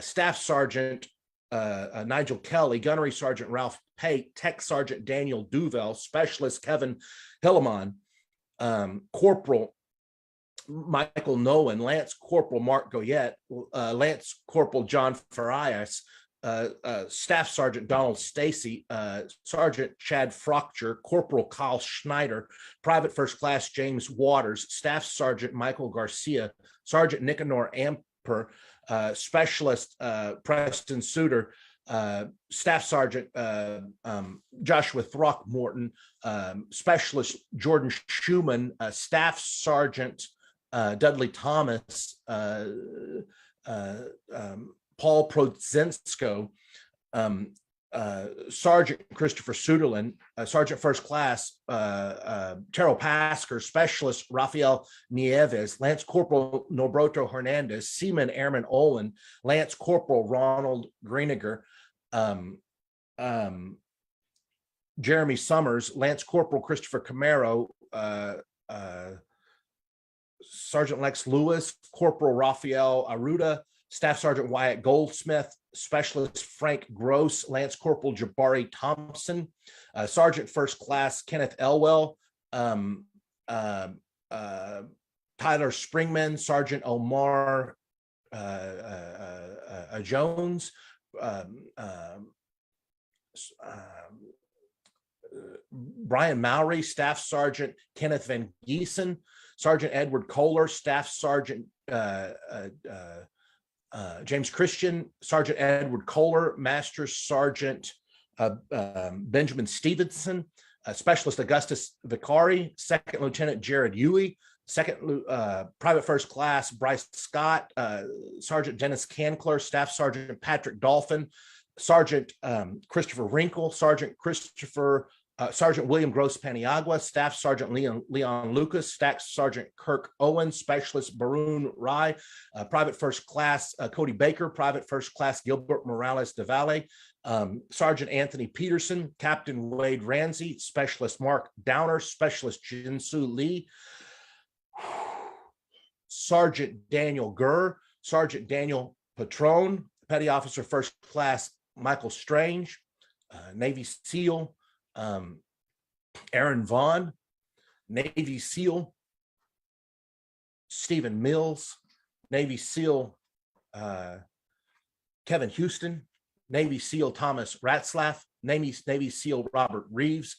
Staff Sergeant Nigel Kelly, Gunnery Sergeant Ralph Pate, Tech Sergeant Daniel Duvel, Specialist Kevin Hilleman, Corporal Michael Nolan, Lance Corporal Mark Goyette, Lance Corporal John Farias, Staff Sergeant Donald Stacy, Sergeant Chad Frockcher, Corporal Kyle Schneider, Private First Class James Waters, Staff Sergeant Michael Garcia, Sergeant Nicanor Amper, Specialist Preston Suter, Staff Sergeant Joshua Throckmorton, Specialist Jordan Schumann, Staff Sergeant Dudley Thomas, Paul Prozensko, Sergeant Christopher Suderland, Sergeant First Class Terrell Pasker, Specialist Rafael Nieves, Lance Corporal Norberto Hernandez, Seaman Airman Olin, Lance Corporal Ronald Greeniger, Jeremy Summers, Lance Corporal Christopher Camaro, Sergeant Lex Lewis, Corporal Raphael Aruda, Staff Sergeant Wyatt Goldsmith, Specialist Frank Gross, Lance Corporal Jabari Thompson, Sergeant First Class Kenneth Elwell, Tyler Springman, Sergeant Omar Jones, Brian Mowry, Staff Sergeant Kenneth Van Giesen, Sergeant Edward Kohler, Staff Sergeant James Christian, Sergeant Edward Kohler, Master Sergeant Benjamin Stevenson, Specialist Augustus Vicari, Second Lieutenant Jared Huey, Private First Class Bryce Scott, Sergeant Dennis Cankler, Staff Sergeant Patrick Dolphin, Sergeant Christopher Wrinkle, Sergeant William Gross Paniagua, Staff Sergeant Leon Lucas, Staff Sergeant Kirk Owen, Specialist Baroon Rai, Private First Class Cody Baker, Private First Class Gilbert Morales de Valle, Sergeant Anthony Peterson, Captain Wade Ramsey, Specialist Mark Downer, Specialist Jinsu Lee, Sergeant Daniel Gurr, Sergeant Daniel Patron, Petty Officer First Class Michael Strange, Navy SEAL Aaron Vaughn, Navy SEAL Stephen Mills, Navy SEAL Kevin Houston, Navy SEAL Thomas Ratzlaff, Navy SEAL Robert Reeves,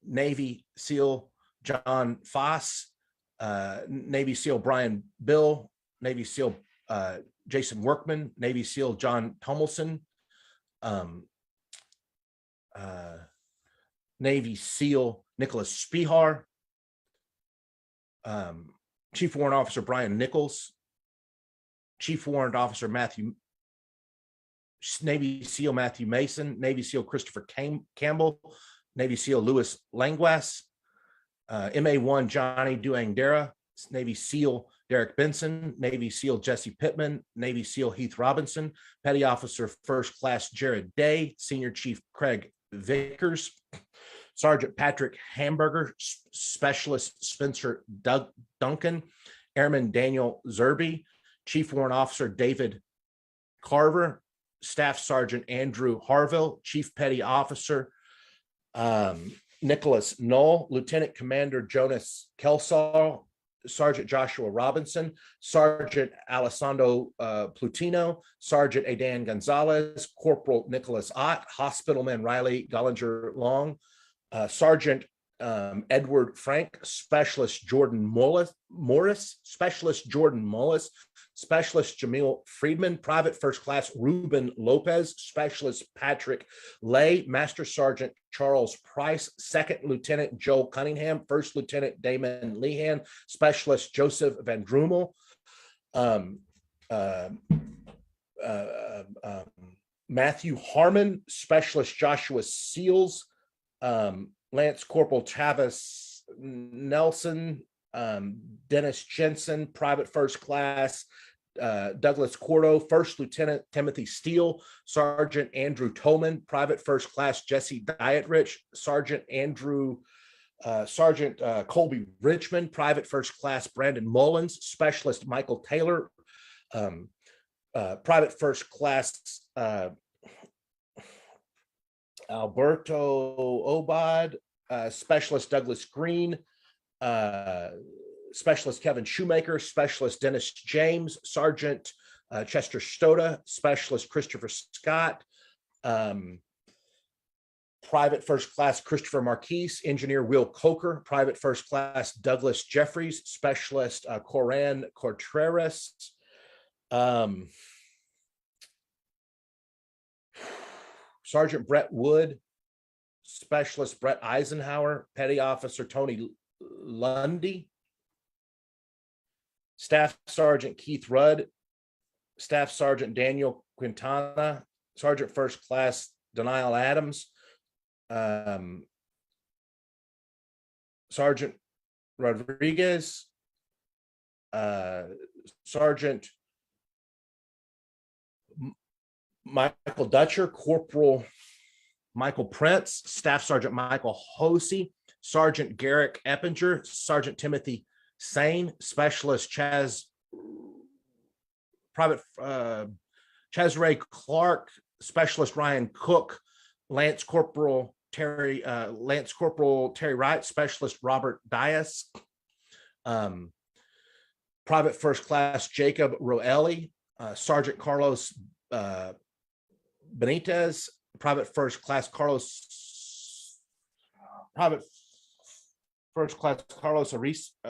Navy SEAL John Foss, Navy SEAL Brian Bill, Navy SEAL Jason Workman, Navy SEAL John Tomlinson, Navy SEAL Nicholas Spihar, Chief Warrant Officer Brian Nichols, Chief Warrant Officer Navy SEAL Matthew Mason, Navy SEAL Christopher Campbell, Navy SEAL Louis Langwas, MA1 Johnny Duangdera, Navy SEAL Derek Benson, Navy SEAL Jesse Pittman, Navy SEAL Heath Robinson, Petty Officer First Class Jared Day, Senior Chief Craig Vickers, Sergeant Patrick Hamburger, Specialist Spencer Duncan, Airman Daniel Zerby, Chief Warrant Officer David Carver, Staff Sergeant Andrew Harville, Chief Petty Officer Nicholas Knoll, Lieutenant Commander Jonas Kelsall, Sergeant Joshua Robinson, Sergeant Alessandro Plutino, Sergeant Adan Gonzalez, Corporal Nicholas Ott, Hospitalman Riley Gollinger Long, Sergeant Edward Frank, Specialist Jordan Morris, Specialist Jordan Mullis, Specialist Jamil Friedman, Private First Class Ruben Lopez, Specialist Patrick Lay, Master Sergeant Charles Price, Second Lieutenant Joel Cunningham, First Lieutenant Damon Lehan, Specialist Joseph Van Drumel, Matthew Harmon, Specialist Joshua Seals, Lance Corporal Travis Nelson, Dennis Jensen, Private First Class Douglas Cordo, First Lieutenant Timothy Steele, Sergeant Andrew Tolman, Private First Class Jesse Dietrich, Sergeant Colby Richmond, Private First Class Brandon Mullins, Specialist Michael Taylor, Private First Class Alberto Obad, Specialist Douglas Green, Specialist Kevin Shoemaker, Specialist Dennis James, Sergeant Chester Stoda, Specialist Christopher Scott, Private First Class Christopher Marquise, Engineer Will Coker, Private First Class Douglas Jeffries, Specialist Coran Contreras, Sergeant Brett Wood, Specialist Brett Eisenhower, Petty Officer Tony Lundy, Staff Sergeant Keith Rudd, Staff Sergeant Daniel Quintana, Sergeant First Class Denial Adams, Sergeant Rodriguez, Sergeant Michael Dutcher, Corporal Michael Prince, Staff Sergeant Michael Hosey, Sergeant Garrick Eppinger, Sergeant Timothy Sane, Specialist Private Chaz Ray Clark, Specialist Ryan Cook, Lance Corporal Terry Wright, Specialist Robert Dias, Private First Class Jacob Roelli, Sergeant Carlos Benitez, Private First Class Carlos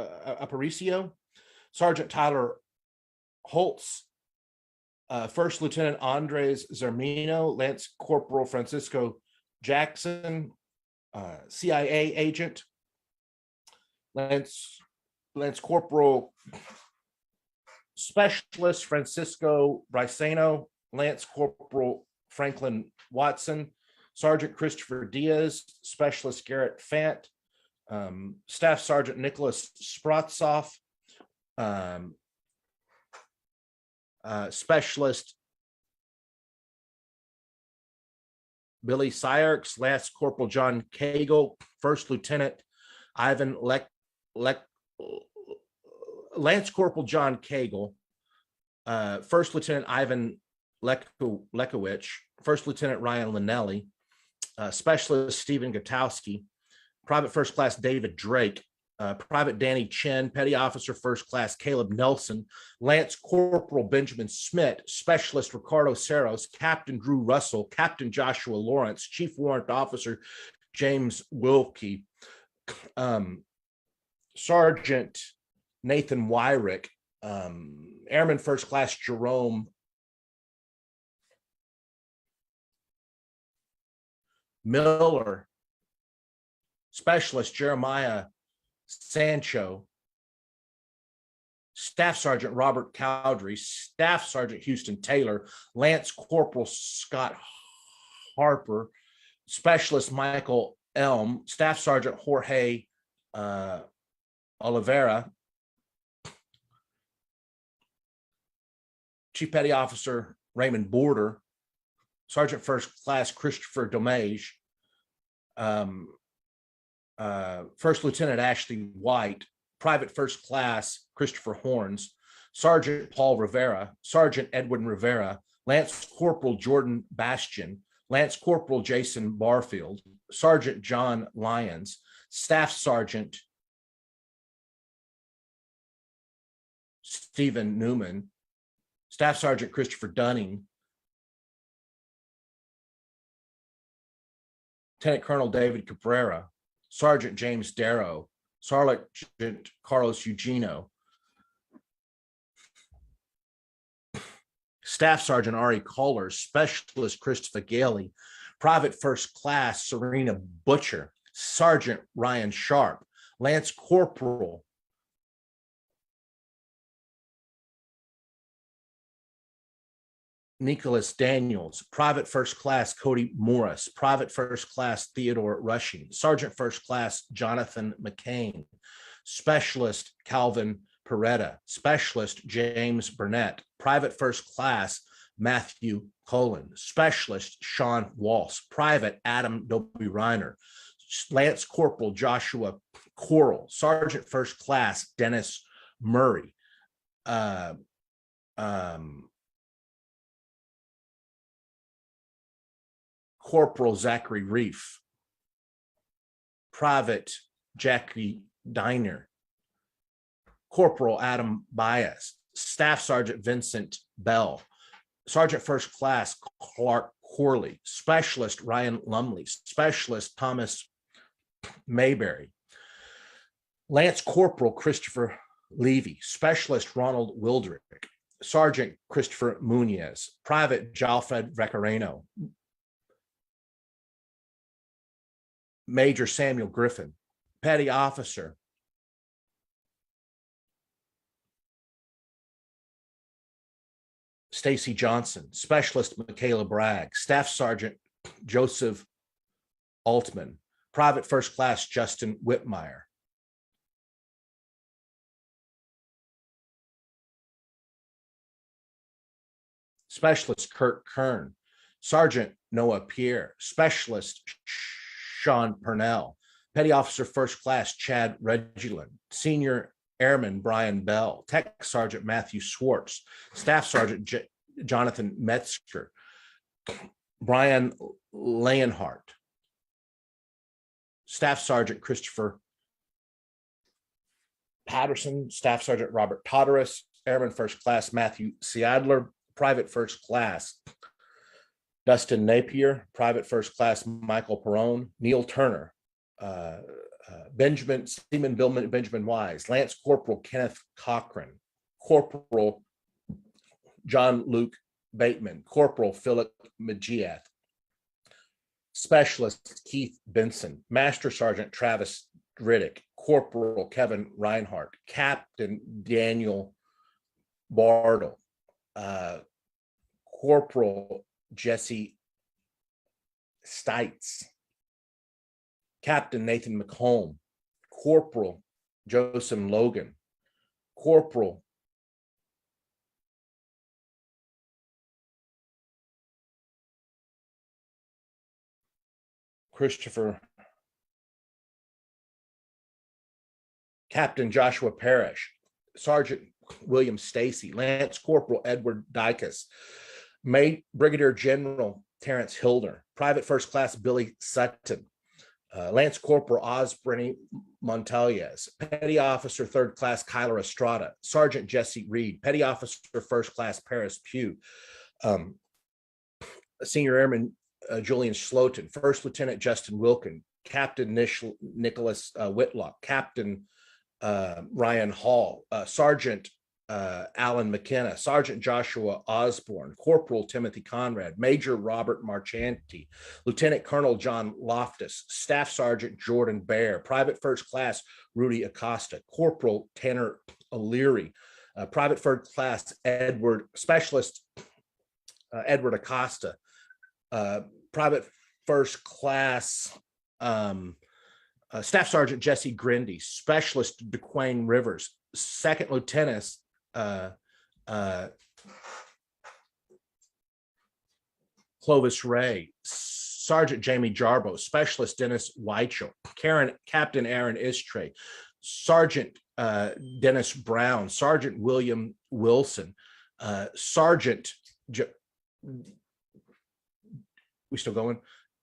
Aparicio, Sergeant Tyler Holtz, First Lieutenant Andres Zermino, Lance Corporal Francisco Jackson, CIA agent, Lance Corporal Specialist Francisco Briceno, Lance Corporal Franklin Watson, Sergeant Christopher Diaz, Specialist Garrett Fant, Staff Sergeant Nicholas Sprotsoff, Specialist Billy Syrks, Lance Corporal John Cagle, First Lieutenant Ivan Lance Corporal John Cagle, First Lieutenant Ivan Lekowicz, First Lieutenant Ryan Linnelli, Specialist Stephen Gutowski, Private First Class David Drake, Private Danny Chen, Petty Officer First Class Caleb Nelson, Lance Corporal Benjamin Smith, Specialist Ricardo Saros, Captain Drew Russell, Captain Joshua Lawrence, Chief Warrant Officer James Wilkie, Sergeant Nathan Wyrick, Airman First Class Jerome Miller, Specialist Jeremiah Sancho, Staff Sergeant Robert Cowdery, Staff Sergeant Houston Taylor, Lance Corporal Scott Harper, Specialist Michael Elm, Staff Sergeant Jorge Oliveira, Chief Petty Officer Raymond Border, Sergeant First Class Christopher Domage, First Lieutenant Ashley White, Private First Class Christopher Horns, Sergeant Paul Rivera, Sergeant Edwin Rivera, Lance Corporal Jordan Bastian, Lance Corporal Jason Barfield, Sergeant John Lyons, Staff Sergeant Stephen Newman, Staff Sergeant Christopher Dunning, Lieutenant Colonel David Cabrera, Sergeant James Darrow, Sergeant Carlos Eugenio, Staff Sergeant Ari Kohler, Specialist Christopher Gailey, Private First Class Serena Butcher, Sergeant Ryan Sharp, Lance Corporal Nicholas Daniels, Private First Class Cody Morris, Private First Class Theodore Rushing, Sergeant First Class Jonathan McCain, Specialist Calvin Peretta, Specialist James Burnett, Private First Class Matthew Colin, Specialist Sean Walsh, Private Adam Dobie Reiner, Lance Corporal Joshua Coral, Sergeant First Class Dennis Murray, Corporal Zachary Reef, Private Jackie Diner, Corporal Adam Bias, Staff Sergeant Vincent Bell, Sergeant First Class Clark Corley, Specialist Ryan Lumley, Specialist Thomas Mayberry, Lance Corporal Christopher Levy, Specialist Ronald Wildrick, Sergeant Christopher Munez, Private Jalfred Veccareno, Major Samuel Griffin. Petty Officer Stacy Johnson. Specialist Michaela Bragg. Staff Sergeant Joseph Altman. Private First Class Justin Whitmire. Specialist Kurt Kern. Sergeant Noah Pierre. Specialist Sean Purnell. Petty Officer First Class Chad Regulin. Senior Airman Brian Bell. Tech Sergeant Matthew Swartz. Staff Sergeant Jonathan Metzger. Brian Leonhardt. Staff Sergeant Christopher Patterson. Staff Sergeant Robert Todorus. Airman First Class Matthew Seidler. Private First Class Dustin Napier. Private First Class Michael Perrone. Neil Turner. Seaman Benjamin Wise. Lance Corporal Kenneth Cochran. Corporal John Luke Bateman. Corporal Philip Majiath. Specialist Keith Benson. Master Sergeant Travis Riddick. Corporal Kevin Reinhardt. Captain Daniel Bartle. Corporal Jesse Stites. Captain Nathan McComb. Corporal Joseph Logan. Corporal Christopher. Captain Joshua Parrish. Sergeant William Stacy. Lance Corporal Edward Dykus. Brigadier General Terrence Hilder. Private First Class Billy Sutton. Lance Corporal Osprey Montalez. Petty Officer Third Class Kyler Estrada. Sergeant Jesse Reed. Petty Officer First Class Paris Pugh. Senior Airman Julian Slotin. First Lieutenant Justin Wilkin. Captain Nicholas Whitlock. Captain Ryan Hall. Sergeant Alan McKenna. Sergeant Joshua Osborne. Corporal Timothy Conrad. Major Robert Marchanti. Lieutenant Colonel John Loftus. Staff Sergeant Jordan Bear. Private First Class Rudy Acosta. Corporal Tanner O'Leary. Private First Class Specialist Edward Acosta. Private First Class Staff Sergeant Jesse Grindy. Specialist DeQuayne Rivers. Second Lieutenant Clovis Ray. Sergeant Jamie Jarbo. Specialist Dennis Weichel. Captain Aaron Istray. Sergeant Dennis Brown. Sergeant William Wilson. Sergeant we still going?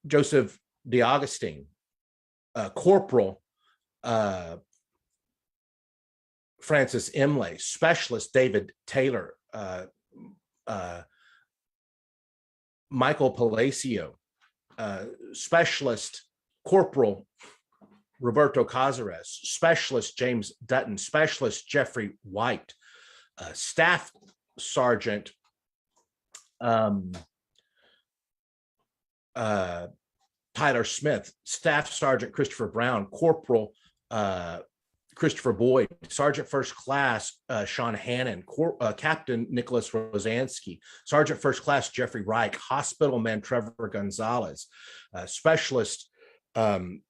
Joseph DeAugustine. Corporal Francis Imlay. Specialist David Taylor. Michael Palacio. Specialist Corporal Roberto Cazares. Specialist James Dutton. Specialist Jeffrey White. Staff Sergeant Tyler Smith. Staff Sergeant Christopher Brown. Corporal Christopher Boyd. Sergeant First Class Sean Hannon. Captain Nicholas Rosansky. Sergeant First Class Jeffrey Reich. Hospital Man Trevor Gonzalez. Specialist Philip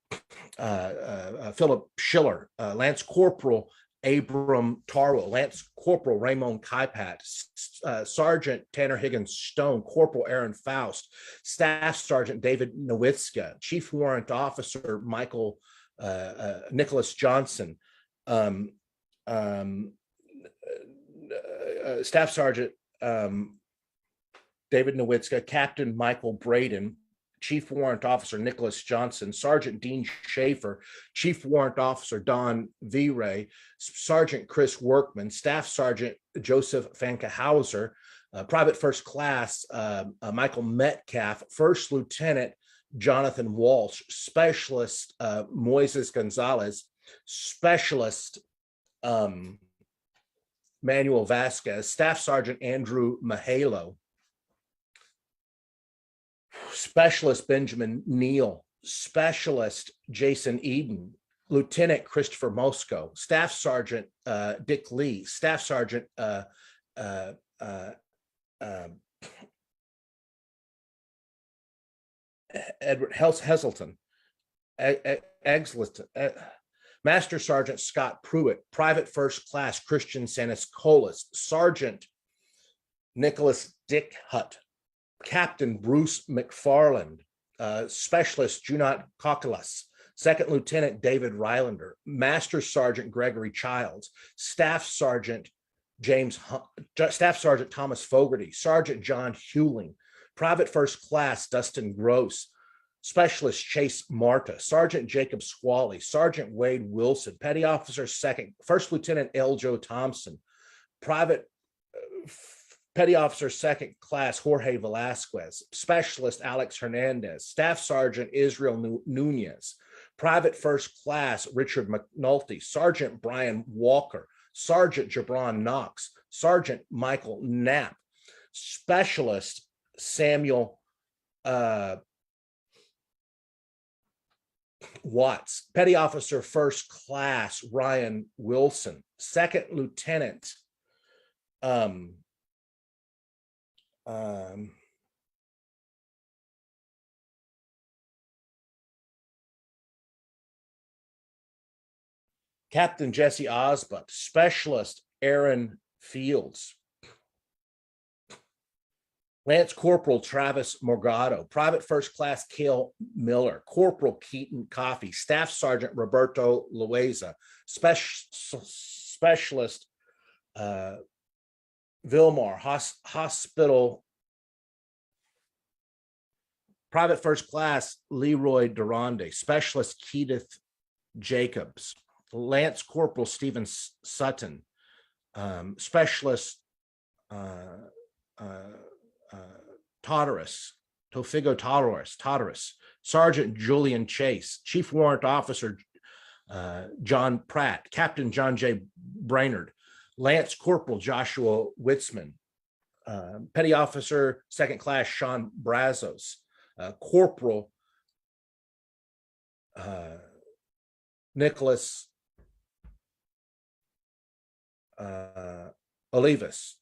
Schiller. Lance Corporal Abram Tarwell. Lance Corporal Raymond Kaipat. Sergeant Tanner Higgins Stone. Corporal Aaron Faust. Staff Sergeant David Nowitzka. Chief Warrant Officer Michael Nicholas Johnson. Staff Sergeant David Nowitzka. Captain Michael Braden. Chief Warrant Officer Nicholas Johnson. Sergeant Dean Schaefer. Chief Warrant Officer Don V. Ray. Sergeant Chris Workman. Staff Sergeant Joseph Fankahauser. Private First Class Michael Metcalf. First Lieutenant Jonathan Walsh. Specialist Moises Gonzalez. Specialist Manuel Vasquez. Staff Sergeant Andrew Mahalo. Specialist Benjamin Neal. Specialist Jason Eden, Lieutenant Christopher Mosco, Staff Sergeant Dick Lee, Staff Sergeant Edward Heselton, Master Sergeant Scott Pruitt, Private First Class Christian Saniscolas, Sergeant Nicholas Dick Hutt, Captain Bruce McFarland, Specialist Junot Kokalas, Second Lieutenant David Rylander, Master Sergeant Gregory Childs, Staff Sergeant Thomas Fogarty, Sergeant John Hewling, Private First Class Dustin Gross, Specialist Chase Marta, Sergeant Jacob Squally, Sergeant Wade Wilson, Petty Officer First Lieutenant L. Joe Thompson, Petty Officer Second Class Jorge Velasquez, Specialist Alex Hernandez, Staff Sergeant Israel Nunez, Private First Class Richard McNulty, Sergeant Brian Walker, Sergeant Jabron Knox, Sergeant Michael Knapp, Specialist Samuel Watts, Petty Officer First Class Ryan Wilson, Second Lieutenant Captain Jesse Osbuck, Specialist Aaron Fields, Lance Corporal Travis Morgado, Private First Class Cale Miller, Corporal Keaton Coffey, Staff Sergeant Roberto Loaiza, Specialist Vilmar Hospital, Private First Class Leroy Durande, Specialist Keith Jacobs, Lance Corporal Stephen Sutton, Specialist Tofigo Todorus, Sergeant Julian Chase, Chief Warrant Officer John Pratt, Captain John J. Brainerd, Lance Corporal Joshua Witzman, Petty Officer Second Class Sean Brazos, Corporal Nicholas Olivas,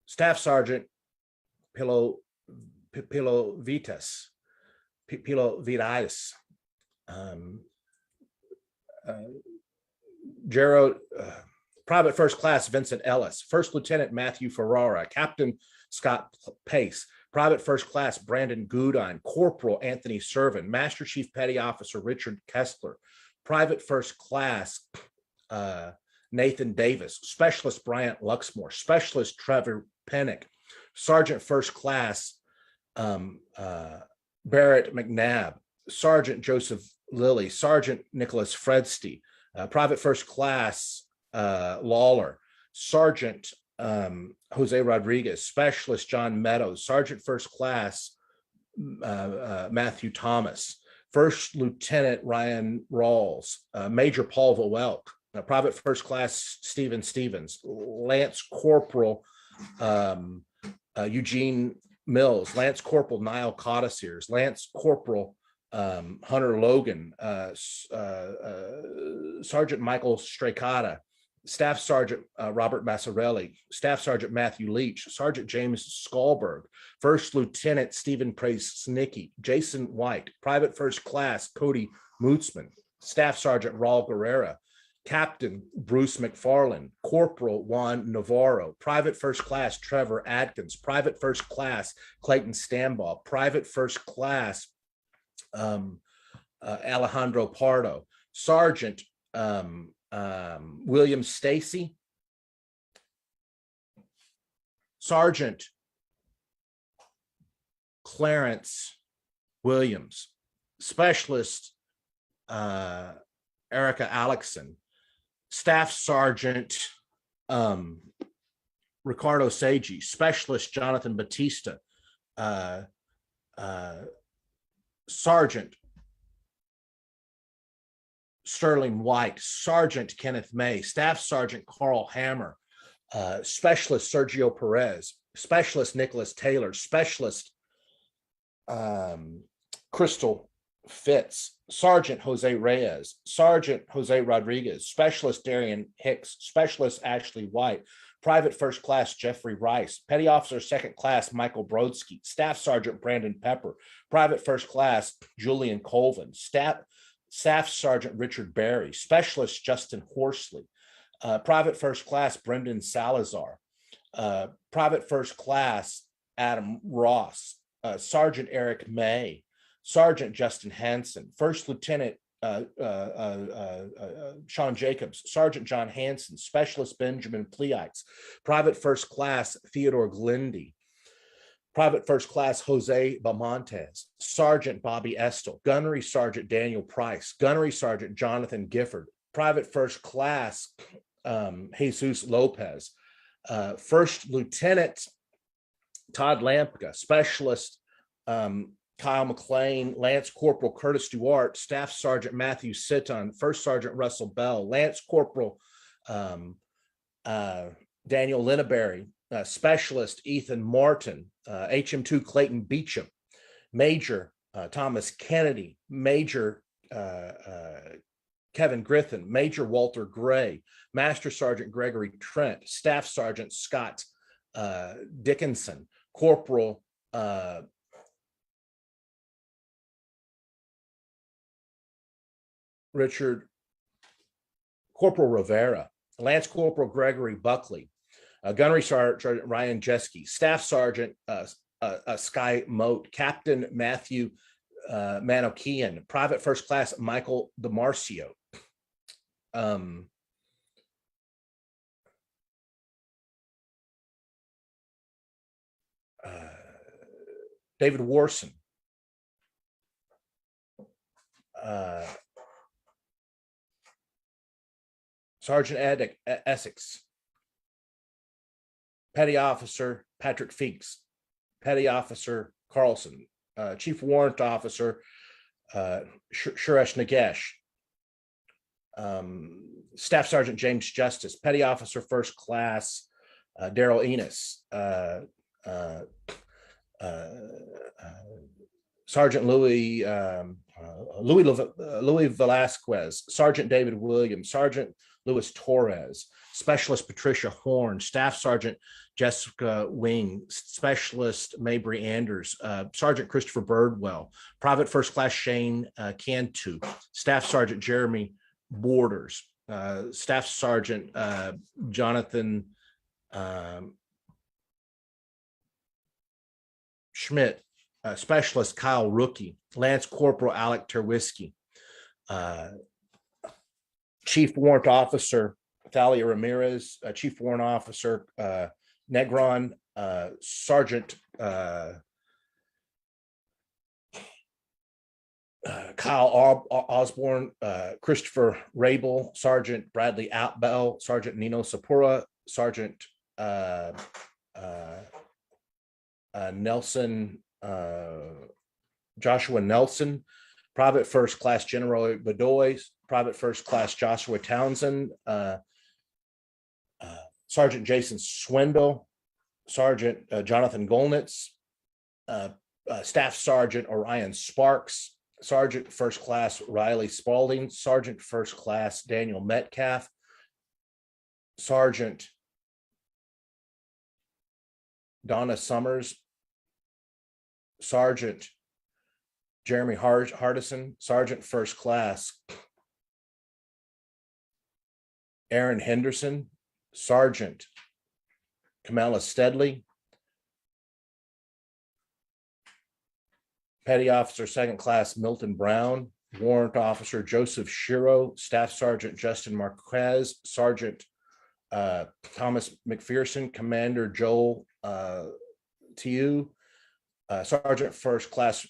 Staff Sergeant Pilo Vitas, Gerald, Private First Class Vincent Ellis, First Lieutenant Matthew Ferrara, Captain Scott Pace, Private First Class Brandon Goodine, Corporal Anthony Servin, Master Chief Petty Officer Richard Kessler, Private First Class Nathan Davis, Specialist Bryant Luxmore, Specialist Trevor Pennick, Sergeant First Class Barrett McNabb, Sergeant Joseph Lilly, Sergeant Nicholas Fredsty, Private First Class Lawler, Sergeant Jose Rodriguez, Specialist John Meadows, Sergeant First Class Matthew Thomas, First Lieutenant Ryan Rawls, Major Paul Voelk, Private First Class Stephen Stevens, Lance Corporal Eugene Mills, Lance Corporal Niall Codiciers, Lance Corporal Hunter Logan, Sergeant Michael Stracata, Staff Sergeant Robert Massarelli, Staff Sergeant Matthew Leach, Sergeant James Skalberg, First Lieutenant Stephen Prace-Snicky, Jason White, Private First Class Cody Mootsman, Staff Sergeant Raul Guerrera, Captain Bruce McFarland, Corporal Juan Navarro, Private First Class Trevor Adkins, Private First Class Clayton Stambaugh, Private First Class Alejandro Pardo, Sergeant William Stacy, Sergeant Clarence Williams, Specialist Erica Alexson, Staff Sergeant Ricardo Seiji, Specialist Jonathan Batista, Sergeant Sterling White, Sergeant Kenneth May, Staff Sergeant Carl Hammer, Specialist Sergio Perez, Specialist Nicholas Taylor, Specialist Crystal Fitz, Sergeant Jose Reyes, Sergeant Jose Rodriguez, Specialist Darian Hicks, Specialist Ashley White, Private First Class Jeffrey Rice, Petty Officer Second Class Michael Brodsky, Staff Sergeant Brandon Pepper, Private First Class Julian Colvin, Staff Sergeant Richard Berry, Specialist Justin Horsley, Private First Class Brendan Salazar, Private First Class Adam Ross, Sergeant Eric May, Sergeant Justin Hansen, First Lieutenant Sean Jacobs, Sergeant John Hansen, Specialist Benjamin Pleites, Private First Class Theodore Glindy, Private First Class Jose Bamontes, Sergeant Bobby Estel, Gunnery Sergeant Daniel Price, Gunnery Sergeant Jonathan Gifford, Private First Class Jesus Lopez, First Lieutenant Todd Lampka, Specialist Kyle McLean, Lance Corporal Curtis Duarte, Staff Sergeant Matthew Sitton, First Sergeant Russell Bell, Lance Corporal Daniel Linneberry, Specialist Ethan Martin, HM2 Clayton Beecham, Major Thomas Kennedy, Major Kevin Griffin, Major Walter Gray, Master Sergeant Gregory Trent, Staff Sergeant Scott Dickinson, Corporal Corporal Rivera, Lance Corporal Gregory Buckley, Gunnery Sergeant Ryan Jeske, Staff Sergeant Sky Moat, Captain Matthew Manokian, Private First Class Michael DeMarcio, David Warson, Sergeant Ed Essex, Petty Officer Patrick Feeks, Petty Officer Carlson, Chief Warrant Officer Suresh Nagesh, Staff Sergeant James Justice, Petty Officer First Class Daryl Enos, Sergeant Louis Velasquez, Sergeant David Williams, Sergeant Louis Torres, Specialist Patricia Horn, Staff Sergeant Jessica Wing, Specialist Mabry Anders, Sergeant Christopher Birdwell, Private First Class Shane Cantu, Staff Sergeant Jeremy Borders, Staff Sergeant Jonathan Schmidt, Specialist Kyle Rookie, Lance Corporal Alec Terwisky, Chief Warrant Officer Thalia Ramirez, Chief Warrant Officer Negron, Sergeant Kyle Osborne, Christopher Rabel, Sergeant Bradley Outbell, Sergeant Nino Sapura, Sergeant Nelson, Joshua Nelson, Private First Class General Bedoy, Private First Class Joshua Townsend, Sergeant Jason Swindle, Sergeant Jonathan Golnitz, Staff Sergeant Orion Sparks, Sergeant First Class Riley Spalding, Sergeant First Class Daniel Metcalf, Sergeant Donna Summers, Sergeant Jeremy Hardison, Sergeant First Class Aaron Henderson, Sergeant Kamala Steadley, Petty Officer Second Class Milton Brown, Warrant Officer Joseph Shiro, Staff Sergeant Justin Marquez, Sergeant Thomas McPherson, Commander Joel Tiu, Sergeant First Class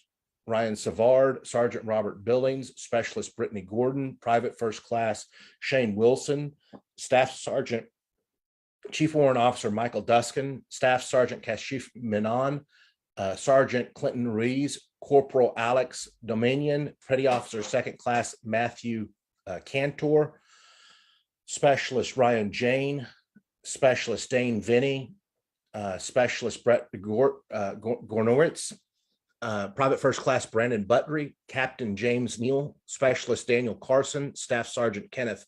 Ryan Savard, Sergeant Robert Billings, Specialist Brittany Gordon, Private First Class Shane Wilson, Staff Sergeant Chief Warrant Officer Michael Duskin, Staff Sergeant Kashif Menon, Sergeant Clinton Rees, Corporal Alex Dominion, Petty Officer Second Class Matthew Cantor, Specialist Ryan Jane, Specialist Dane Vinny, Specialist Brett Gornowitz, Private First Class Brandon Buttery, Captain James Neal, Specialist Daniel Carson, Staff Sergeant Kenneth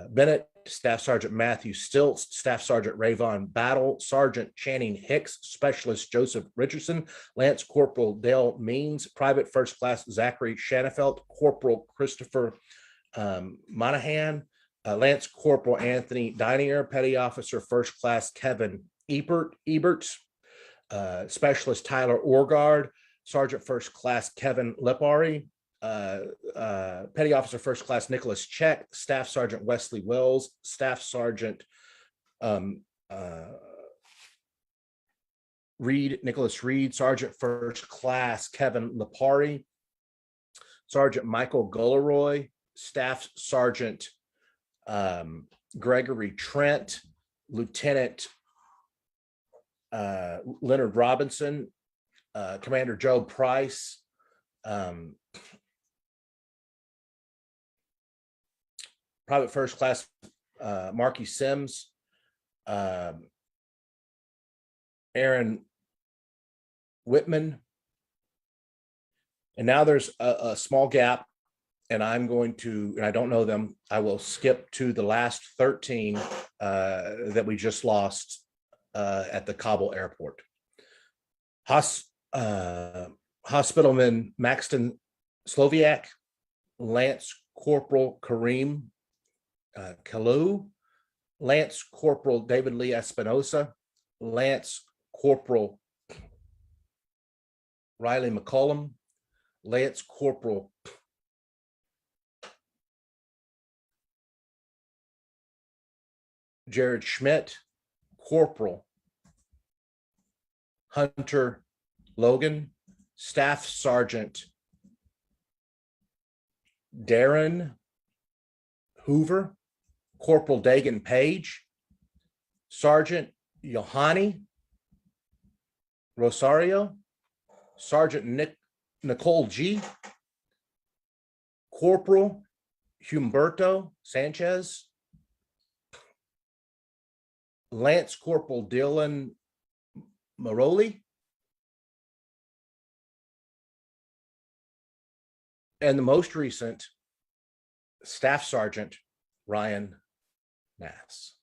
Bennett, Staff Sergeant Matthew Stilts, Staff Sergeant Rayvon Battle, Sergeant Channing Hicks, Specialist Joseph Richardson, Lance Corporal Dale Means, Private First Class Zachary Shanafelt, Corporal Christopher Monahan, Lance Corporal Anthony Dinier, Petty Officer First Class Kevin Eberts, Specialist Tyler Orgard, Sergeant First Class Kevin Lipari, Petty Officer First Class Nicholas Check, Staff Sergeant Wesley Wells, Staff Sergeant Nicholas Reed, Sergeant First Class Kevin Lipari, Sergeant Michael Gulleroy, Staff Sergeant Gregory Trent, Lieutenant Leonard Robinson, Commander Joe Price, Private First Class Marky Sims, Aaron Whitman. And now there's a small gap, and I'm going to, and I don't know them, I will skip to the last 13 that we just lost at the Kabul airport. Hospitalman Maxton Sloviak, Lance Corporal Kareem Kalu, Lance Corporal David Lee Espinosa, Lance Corporal Riley McCollum, Lance Corporal Jared Schmidt, Corporal Hunter Logan, Staff Sergeant Darren Hoover, Corporal Dagan Page, Sergeant Yohani Rosario, Sergeant Nicole G, Corporal Humberto Sanchez, Lance Corporal Dylan Maroli, and the most recent, Staff Sergeant Ryan Nass.